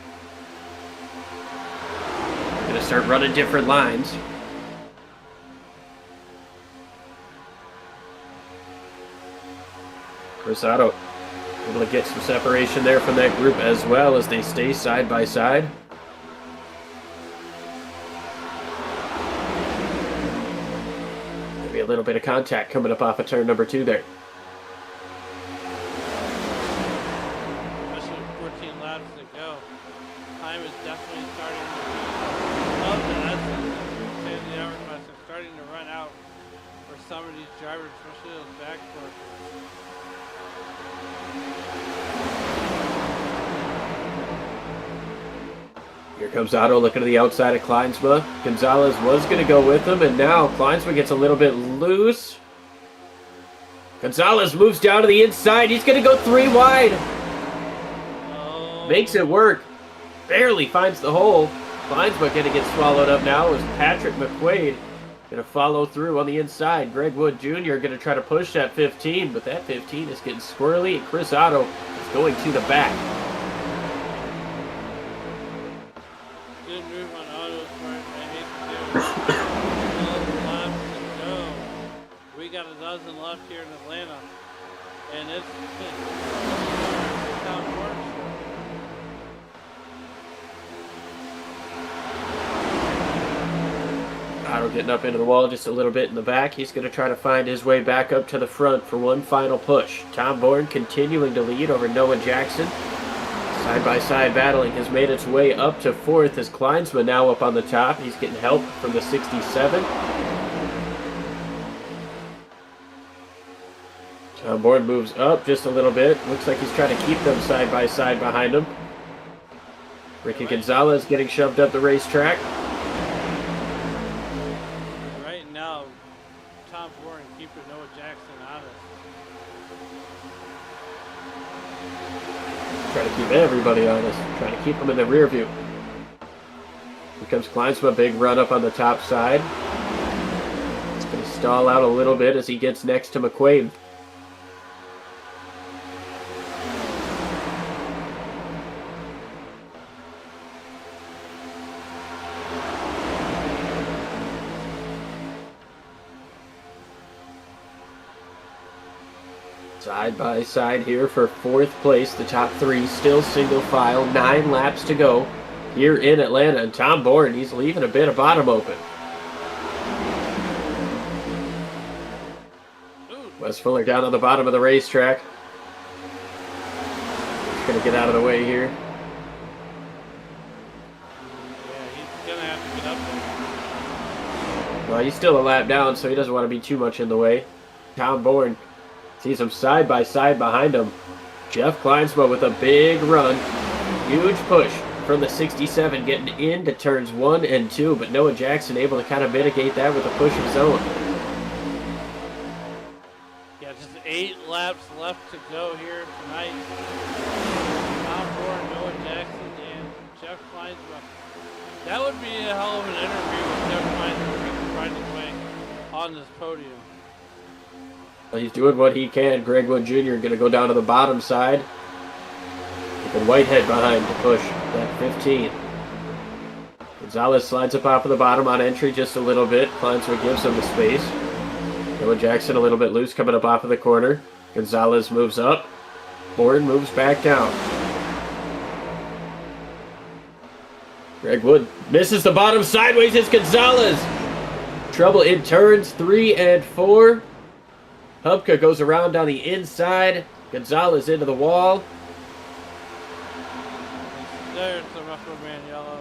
Gonna start running different lines. Chris Otto able to get some separation there from that group as well as they stay side by side. A little bit of contact coming up off of turn number 2 there. Especially with 14 laps to go. Time is definitely starting to be of the essence. Say the hourglass are starting to run out for some of these drivers, especially those back workers. Here comes Otto looking to the outside of Kleinsma. Gonzalez was going to go with him, and now Kleinsma gets a little bit loose. Gonzalez moves down to the inside. He's going to go 3 wide. Oh. Makes it work. Barely finds the hole. Kleinsma going to get swallowed up now as Patrick McQuaid going to follow through on the inside. Greg Wood Jr. going to try to push that 15, but that 15 is getting squirrely, and Chris Otto is going to the back. got a dozen left here in Atlanta, and it's Tom Ford. Otto getting up into the wall just a little bit in the back. He's going to try to find his way back up to the front for one final push. Tom Bourne continuing to lead over Noah Jackson. Side-by-side battling has made its way up to fourth as Kleinsma now up on the top. He's getting help from the 67. Tom Bourne moves up just a little bit. Looks like he's trying to keep them side-by-side behind him. Ricky Gonzalez getting shoved up the racetrack. Right now, Tom Bourne keeping Noah Jackson honest. Trying to keep everybody honest. Trying to keep them in the rear view. Here comes Kleinsma, big run up on the top side. It's going to stall out a little bit as he gets next to McQuaid. Side by side here for fourth place. The top three still single file. 9 laps to go here in Atlanta. And Tom Bourne, he's leaving a bit of bottom open. Wes Fuller down on the bottom of the racetrack. He's going to get out of the way here. Yeah, he's going to have to get up there. Well, he's still a lap down, so he doesn't want to be too much in the way. Tom Bourne sees him side by side behind him. Jeff Kleinsma with a big run. Huge push from the 67 getting into turns 1 and 2, but Noah Jackson able to kind of mitigate that with a push of his own. Yeah, just 8 laps left to go here tonight. Tom Bourne, Noah Jackson, and Jeff Kleinsma. That would be a hell of an interview with Jeff Kleinsma if he could find his way on this podium. He's doing what he can. Greg Wood Jr. going to go down to the bottom side. Keeping Whitehead behind to push that 15. Gonzalez slides up off of the bottom on entry just a little bit. Kleinsma gives him the space. Noah Jackson a little bit loose coming up off of the corner. Gonzalez moves up. Bourne moves back down. Greg Wood misses the bottom sideways. It's Gonzalez. Trouble in turns 3 and 4. Hubka goes around on the inside. Gonzalez into the wall. There's the Ruffalo Man yellow.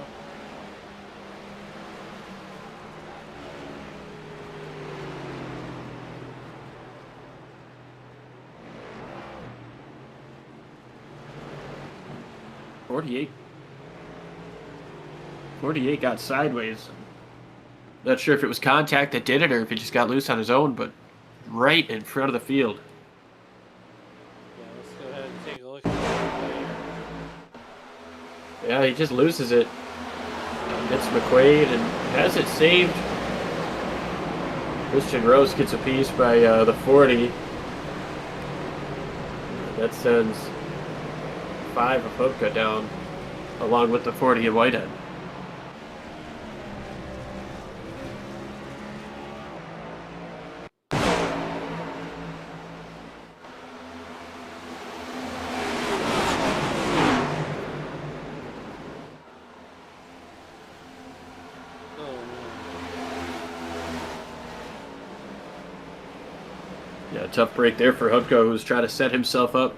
.48 got sideways. Not sure if it was contact that did it or if he just got loose on his own, but right in front of the field. Yeah, let's go ahead and take a look at that. Yeah, he just loses it. Gets McQuaid and has it saved. Christian Rose gets a piece by the 40. That sends 5 of Hubka down, along with the 40 of Whitehead. Yeah, tough break there for Hubka, who's trying to set himself up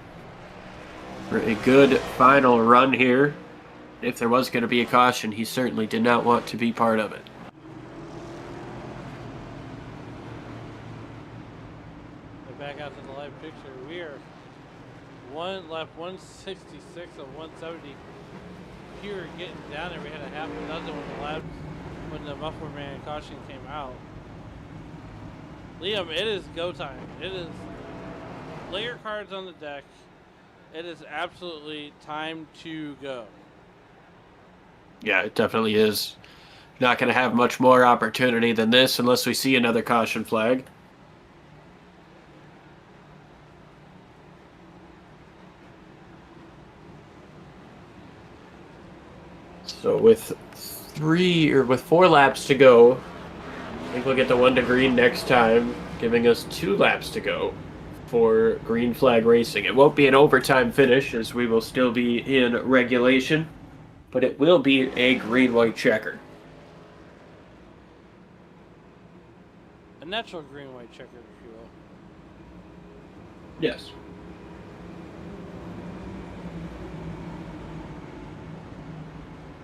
for a good final run here. If there was going to be a caution, he certainly did not want to be part of it. Back out to the live picture. We are lap 166 of 170. Here getting down there. We had a half a dozen when the muffler man caution came out. Liam, it is go time. It is lay your cards on the deck. It is absolutely time to go. Yeah, it definitely is. Not going to have much more opportunity than this unless we see another caution flag. So with 4 laps to go, I think we'll get the 1 to green next time. giving us 2 laps to go for green flag racing. It won't be an overtime finish, as we will still be in regulation, but it will be a green-white checker. A natural green-white checker, if you will. Yes.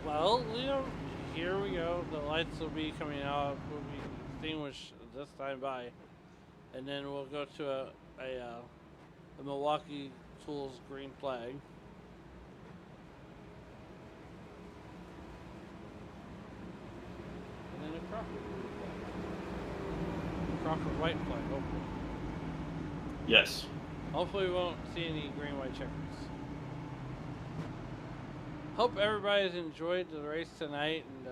Well, here we go. The lights will be coming out. Will be extinguished this time by, and then we'll go to a Milwaukee Tools green flag. And then a Crawford green flag. Crawford white flag, hopefully. Yes. Hopefully we won't see any green-white checkers. Hope everybody's enjoyed the race tonight, and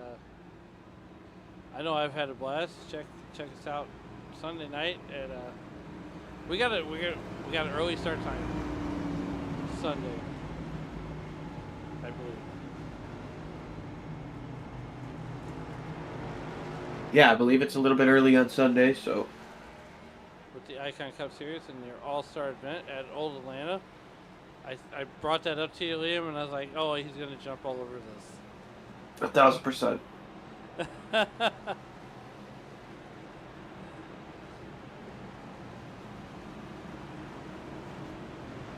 I know I've had a blast. Check us out Sunday night at we got an early start time Sunday, I believe. Yeah, I believe it's a little bit early on Sunday, so. With the Icon Cup Series and their All-Star event at Old Atlanta. I brought that up to you, Liam, and I was like, oh, he's going to jump all over this. 1,000%.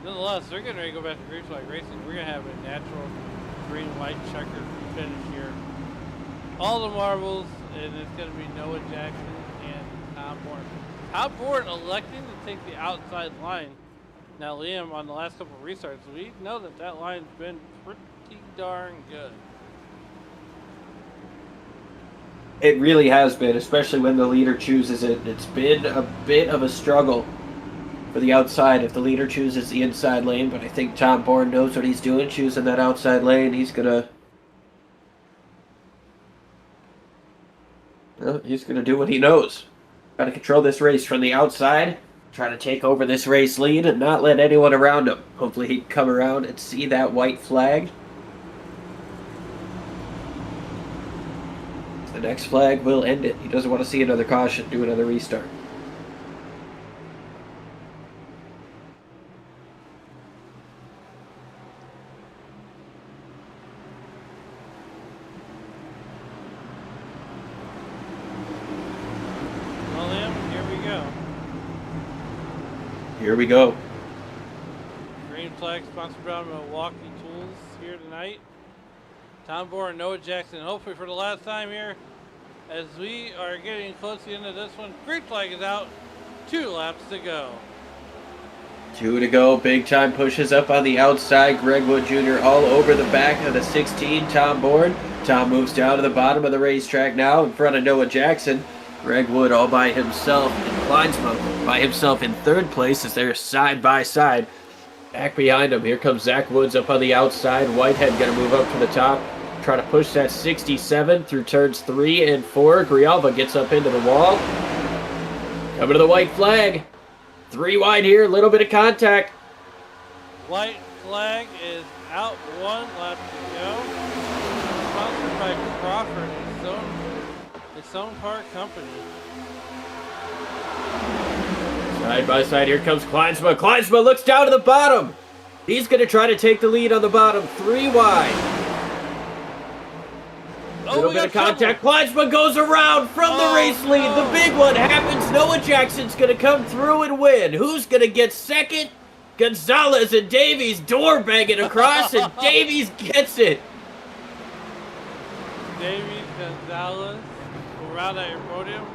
Nonetheless, they're getting ready to go back to green flag racing. We're going to have a natural green-white checker finish here. All the marbles, and it's going to be Noah Jackson and Tom Bourne. Tom Bourne electing to take the outside line. Now, Liam, on the last couple of restarts, we know that line's been pretty darn good. It really has been, especially when the leader chooses it. It's been a bit of a struggle for the outside if the leader chooses the inside lane, but I think Tom Bourne knows what he's doing, choosing that outside lane. He's gonna do what he knows. Got to control this race from the outside. Try to take over this race lead and not let anyone around him. Hopefully he can come around and see that white flag. The next flag will end it. He doesn't want to see another caution, do another restart. Well, Liam, here we go. Here we go. Green flag sponsored by Milwaukee Tools here tonight. Tom Bourne, Noah Jackson, hopefully for the last time here, as we are getting close to the end of this one. Green flag is out. 2 laps to go. 2 to go. Big time pushes up on the outside. Greg Wood Jr. all over the back of the 16, Tom Bourne. Tom moves down to the bottom of the racetrack now in front of Noah Jackson. Greg Wood all by himself, and Kleinsma by himself in 3rd place as they're side by side. Back behind him, here comes Zach Woods up on the outside. Whitehead going to move up to the top, try to push that 67 through turns 3 and 4. Grijalva gets up into the wall. Coming to the white flag. 3 wide here, a little bit of contact. White flag is out. 1 lap to go. Sponsored by Crawford, its own car company. Side by side, here comes Kleinsma. Kleinsma looks down to the bottom. He's going to try to take the lead on the bottom. 3 wide. A little bit of contact. Kleinsma goes around from the race lead. The big one happens. Noah Jackson's going to come through and win. Who's going to get second? Gonzalez and Davies door banging across, and Davies gets it. Davies, Gonzalez, will round out your podium.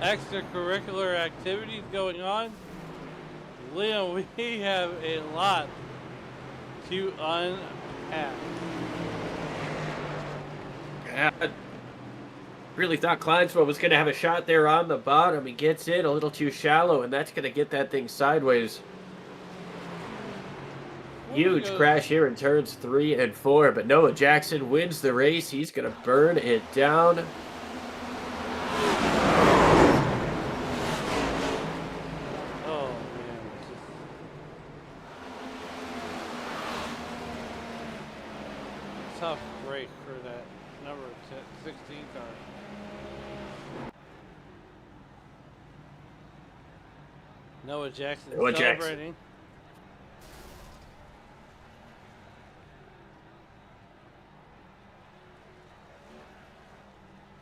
Extracurricular activities going on. Liam, we have a lot to unpack. Yeah, I really thought Kleinsma was going to have a shot there on the bottom. He gets in a little too shallow, and that's going to get that thing sideways. Huge crash here in turns 3 and 4, but Noah Jackson wins the race. He's going to burn it down. Oh, man. Tough break for that number 16 car. Noah Jackson Noah Jackson. celebrating.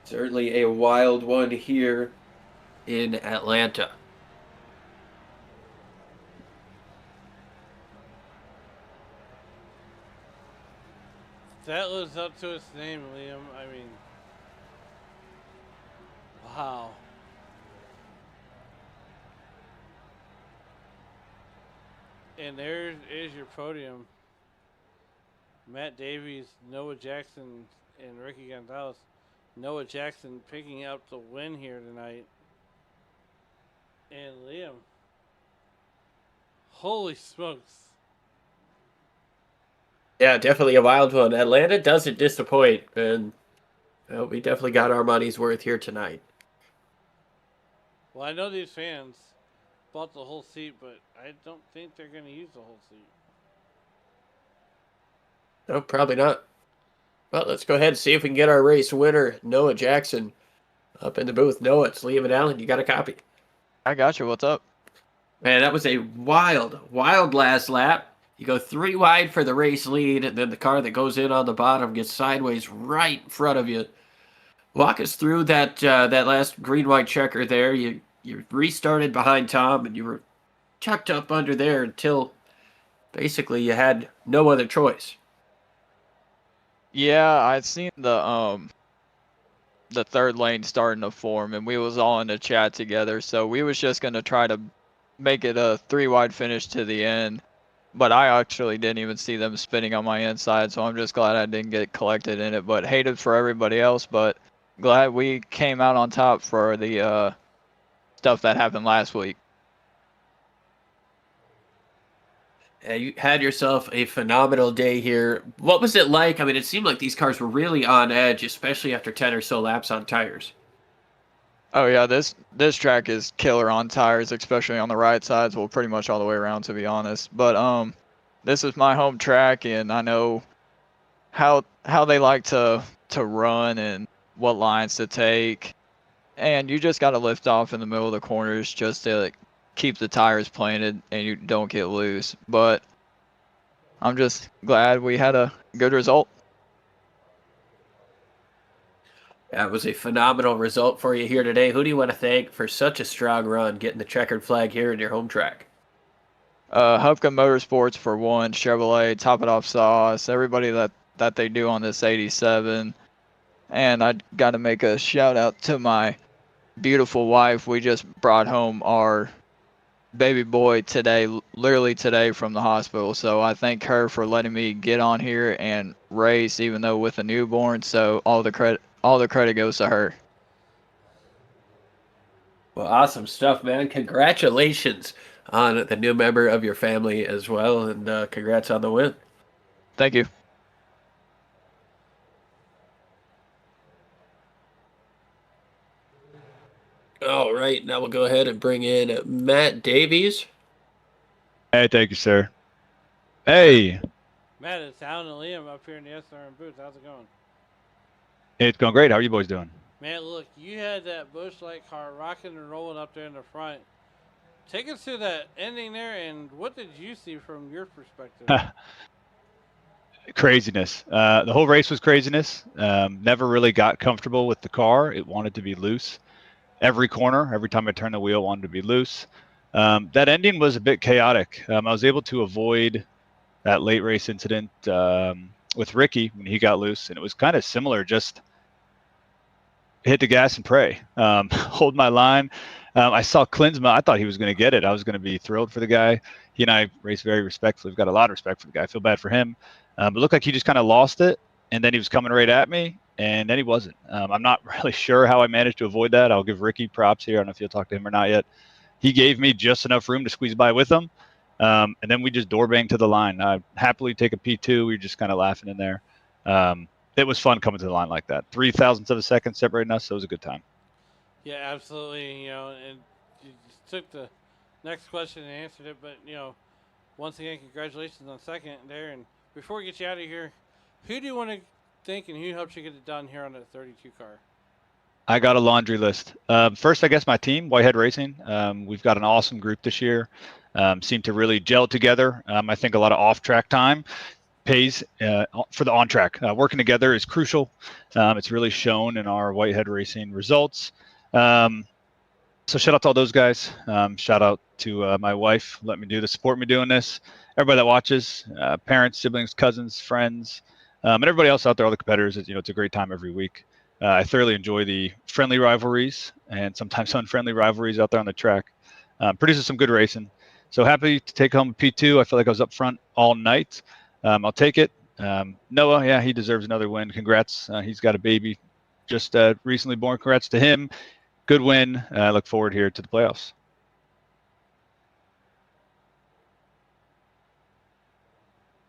Certainly a wild one here in Atlanta. That lives up to its name, Liam. I mean, wow. And there is your podium. Matt Davies, Noah Jackson, and Ricky Gonzalez. Noah Jackson picking up the win here tonight. And Liam. Holy smokes. Yeah, definitely a wild one. Atlanta doesn't disappoint, and we definitely got our money's worth here tonight. Well, I know these fans bought the whole seat, but I don't think they're going to use the whole seat. No, probably not. Well, let's go ahead and see if we can get our race winner, Noah Jackson, up in the booth. Noah, it's Liam and Allen. You got a copy. I got you. What's up? Man, that was a wild, wild last lap. You go 3 wide for the race lead, and then the car that goes in on the bottom gets sideways right in front of you. Walk us through that that last green-white checker there. You restarted behind Tom, and you were tucked up under there until basically you had no other choice. Yeah, I'd seen the third lane starting to form, and we was all in the chat together. So we was just gonna try to make it a 3 wide finish to the end. But I actually didn't even see them spinning on my inside, so I'm just glad I didn't get collected in it. But hated for everybody else, but glad we came out on top for the stuff that happened last week. You had yourself a phenomenal day here. What was it like? I mean, it seemed like these cars were really on edge, especially after 10 or so laps on tires. Oh yeah, this track is killer on tires, especially on the right sides. Well, pretty much all the way around, to be honest. But this is my home track, and I know how they like to run and what lines to take. And you just got to lift off in the middle of the corners just to like, keep the tires planted and you don't get loose. But I'm just glad we had a good result. That was a phenomenal result for you here today. Who do you want to thank for such a strong run, getting the checkered flag here in your home track? Hupka Motorsports for one, Chevrolet, Top It Off Sauce, everybody that they do on this 87. And I got to make a shout out to my beautiful wife. We just brought home our baby boy today, literally today from the hospital. So I thank her for letting me get on here and race, even though with a newborn. So all the credit goes to her. Well, awesome stuff, man. Congratulations on the new member of your family as well, and congrats on the win. Thank you. All right, now we'll go ahead and bring in Matt Davies. Hey, thank you, sir. Hey, Matt, it's Alan and Liam up here in the SRM booth. How's it going? it's going great. How are you boys doing? Man, look, you had that Busch Light car rocking and rolling up there in the front. Take us to that ending there, and what did you see from your perspective? Craziness. The whole race was craziness. Never really got comfortable with the car. It wanted to be loose. Every corner, every time I turned the wheel, wanted to be loose. That ending was a bit chaotic. I was able to avoid that late race incident with Ricky when he got loose, and it was kind of similar, just hit the gas and pray. Hold my line. I saw Klinsma. I thought he was going to get it. I was going to be thrilled for the guy. He and I race very respectfully. We've got a lot of respect for the guy. I feel bad for him. But it looked like he just kind of lost it, and then he was coming right at me, and then he wasn't. I'm not really sure how I managed to avoid that. I'll give Ricky props here. I don't know if you'll talk to him or not yet. He gave me just enough room to squeeze by with him, and then we just door banged to the line. I'd happily take a P2. We were just kind of laughing in there. It was fun coming to the line like that. 0.003 of a second separating us, so it was a good time. Yeah, absolutely. You know, and you just took the next question and answered it. But, you know, once again, congratulations on second there. And before we get you out of here, who do you want to thank and who helped you get it done here on the 32 car? I got a laundry list. First, I guess my team, Whitehead Racing. We've got an awesome group this year. Seem to really gel together. I think a lot of off-track time pays for the on-track. Working together is crucial. It's really shown in our Whitehead Racing results. So shout out to all those guys. Shout out to my wife, let me support me doing this. Everybody that watches, parents, siblings, cousins, friends, and everybody else out there, all the competitors. It's a great time every week. I thoroughly enjoy the friendly rivalries and sometimes unfriendly rivalries out there on the track. Produces some good racing. So happy to take home a P2. I feel like I was up front all night. I'll take it. Noah, yeah, he deserves another win. Congrats. He's got a baby just recently born. Congrats to him. Good win. I look forward here to the playoffs.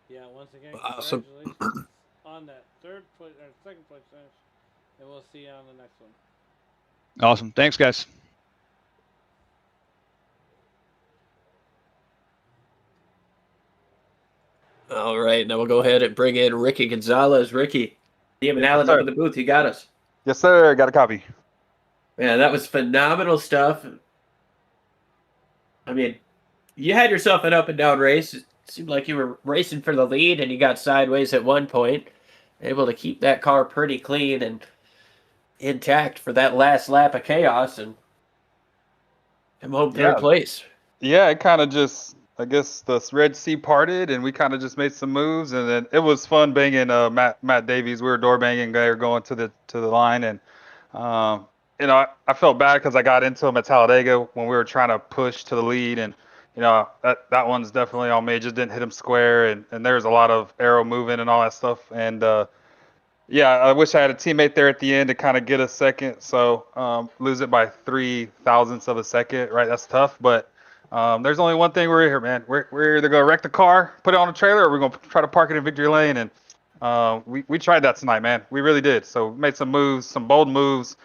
Yeah, once again, Awesome. congratulations on that third place or second place finish, and we'll see you on the next one. Awesome. Thanks, guys. All right, now we'll go ahead and bring in Ricky Gonzalez. Ricky, Liam and Alan up in the booth. You got us. Yes, sir. Got a copy. Man, that was phenomenal stuff. I mean, you had yourself an up and down race. It seemed like you were racing for the lead, and you got sideways at one point. Able to keep that car pretty clean and intact for that last lap of chaos, and come home third place. Yeah, it kind of just, I guess the Red Sea parted, and we kind of just made some moves, and then it was fun banging Matt Davies. We were door banging there going to the line, and I felt bad because I got into him at Talladega when we were trying to push to the lead, and that one's definitely on me. Just didn't hit him square, and there's a lot of arrow moving and all that stuff, and yeah, I wish I had a teammate there at the end to kind of get a second. So lose it by 0.003 of a second, right? That's tough, but there's only one thing we're here, man. We're either gonna wreck the car, put it on a trailer, or we're gonna try to park it in victory lane, and we tried that tonight, man. We really did. So we made some moves, some bold moves.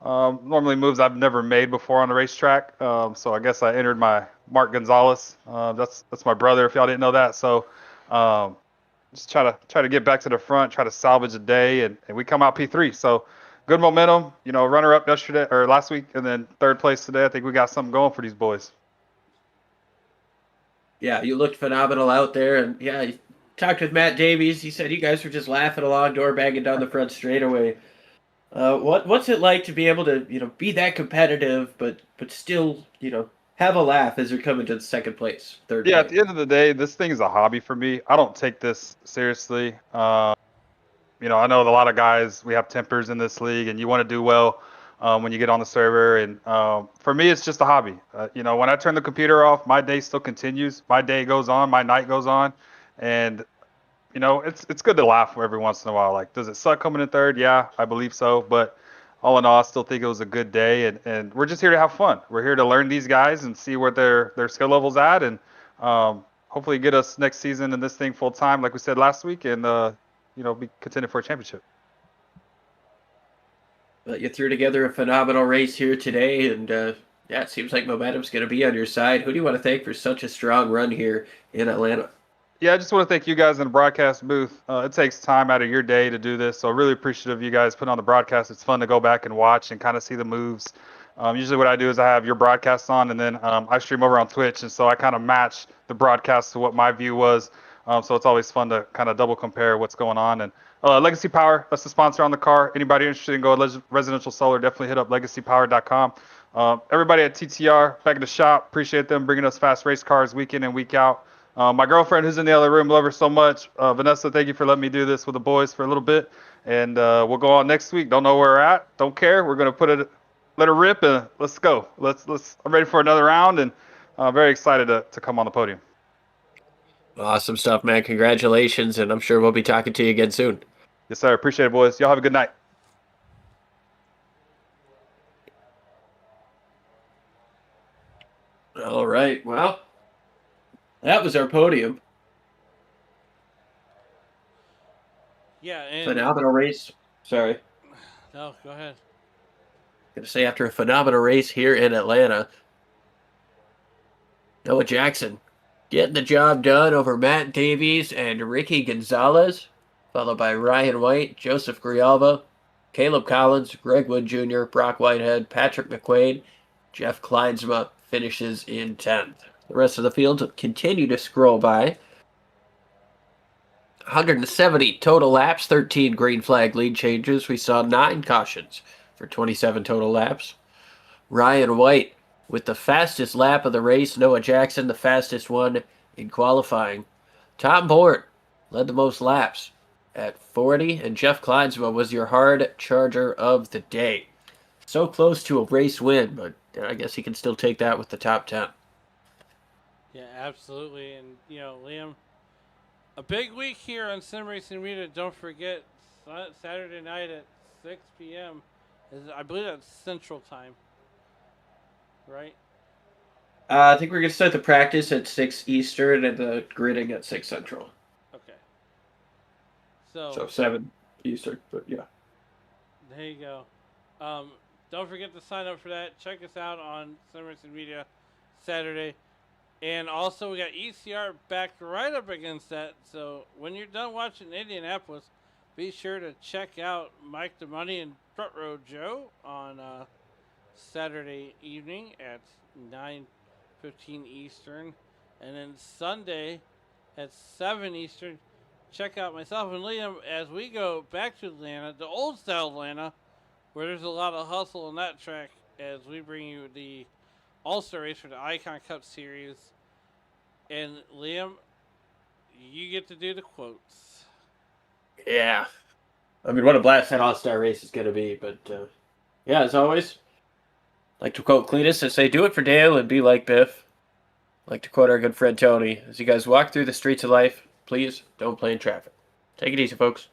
Normally moves I've never made before on the racetrack. So I guess I entered my Mark Gonzalez. That's my brother, if y'all didn't know that. So just try to get back to the front, try to salvage a day, and we come out P3. So good momentum. Runner up yesterday or last week, and then third place today. I think we got something going for these boys. Yeah, you looked phenomenal out there, and yeah, you talked with Matt Davies. He said you guys were just laughing along, door banging down the front straightaway. What's it like to be able to be that competitive, but still have a laugh as you're coming to the second place, third place? At the end of the day, this thing is a hobby for me. I don't take this seriously. I know a lot of guys, we have tempers in this league, and you want to do well when you get on the server. And for me, it's just a hobby. When I turn the computer off, my day still continues. My day goes on, my night goes on. And it's good to laugh every once in a while. Like, does it suck coming in third? Yeah, I believe so. But all in all, I still think it was a good day, and we're just here to have fun. We're here to learn these guys and see where their skill level's at, and hopefully get us next season in this thing full time, like we said last week, and be contended for a championship. Well, you threw together a phenomenal race here today, and it seems like momentum's going to be on your side. Who do you want to thank for such a strong run here in Atlanta? Yeah, I just want to thank you guys in the broadcast booth. It takes time out of your day to do this, so really appreciative of you guys putting on the broadcast. It's fun to go back and watch and kind of see the moves. Usually what I do is I have your broadcasts on, and then I stream over on Twitch, and so I kind of match the broadcast to what my view was. So it's always fun to kind of double compare what's going on. And Legacy Power, that's the sponsor on the car. Anybody interested in going residential solar, definitely hit up legacypower.com. Everybody at TTR, back in the shop, appreciate them bringing us fast race cars week in and week out. My girlfriend, who's in the other room, love her so much. Vanessa, thank you for letting me do this with the boys for a little bit. And we'll go on next week. Don't know where we're at. Don't care. We're going to let her rip, and let's go. I'm ready for another round, and very excited to come on the podium. Awesome stuff, man. Congratulations, and I'm sure we'll be talking to you again soon. Yes, sir. Appreciate it, boys. Y'all have a good night. All right. Well, that was our podium. Yeah, and Phenomenal race. Sorry. No, go ahead. Gonna say, after a phenomenal race here in Atlanta, Noah Jackson getting the job done over Matt Davies and Ricky Gonzalez, followed by Ryan White, Joseph Grijalva, Caleb Collins, Greg Wood Jr., Brock Whitehead, Patrick McQuaid, Jeff Kleinsma finishes in 10th. The rest of the field continue to scroll by. 170 total laps, 13 green flag lead changes. We saw 9 cautions for 27 total laps. Ryan White with the fastest lap of the race. Noah Jackson, the fastest one in qualifying. Tom Bourne led the most laps at 40, and Jeff Kleinsma was your hard charger of the day. So close to a race win, but I guess he can still take that with the top 10. Yeah, absolutely. And, Liam, a big week here on Sim Racing Media. Don't forget, Saturday night at 6 p.m. I believe that's Central Time, right? I think we're going to start the practice at 6 Eastern and the gridding at 6 Central. Okay. So 7 Eastern, but yeah. There you go. Don't forget to sign up for that. Check us out on Sim Racing Media Saturday. And also, we got ECR back right up against that. So when you're done watching Indianapolis, be sure to check out Mike the Money and Front Row Joe on Saturday evening at 9:15 Eastern. And then Sunday at 7 Eastern, check out myself and Liam as we go back to Atlanta, the old style Atlanta, where there's a lot of hustle on that track as we bring you the All-Star race for the Icon Cup Series. And Liam, you get to do the quotes. Yeah. I mean, what a blast that All-Star race is going to be. But, yeah, as always, like to quote Cletus and say, do it for Dale and be like Biff. Like to quote our good friend Tony, as you guys walk through the streets of life, please don't play in traffic. Take it easy, folks.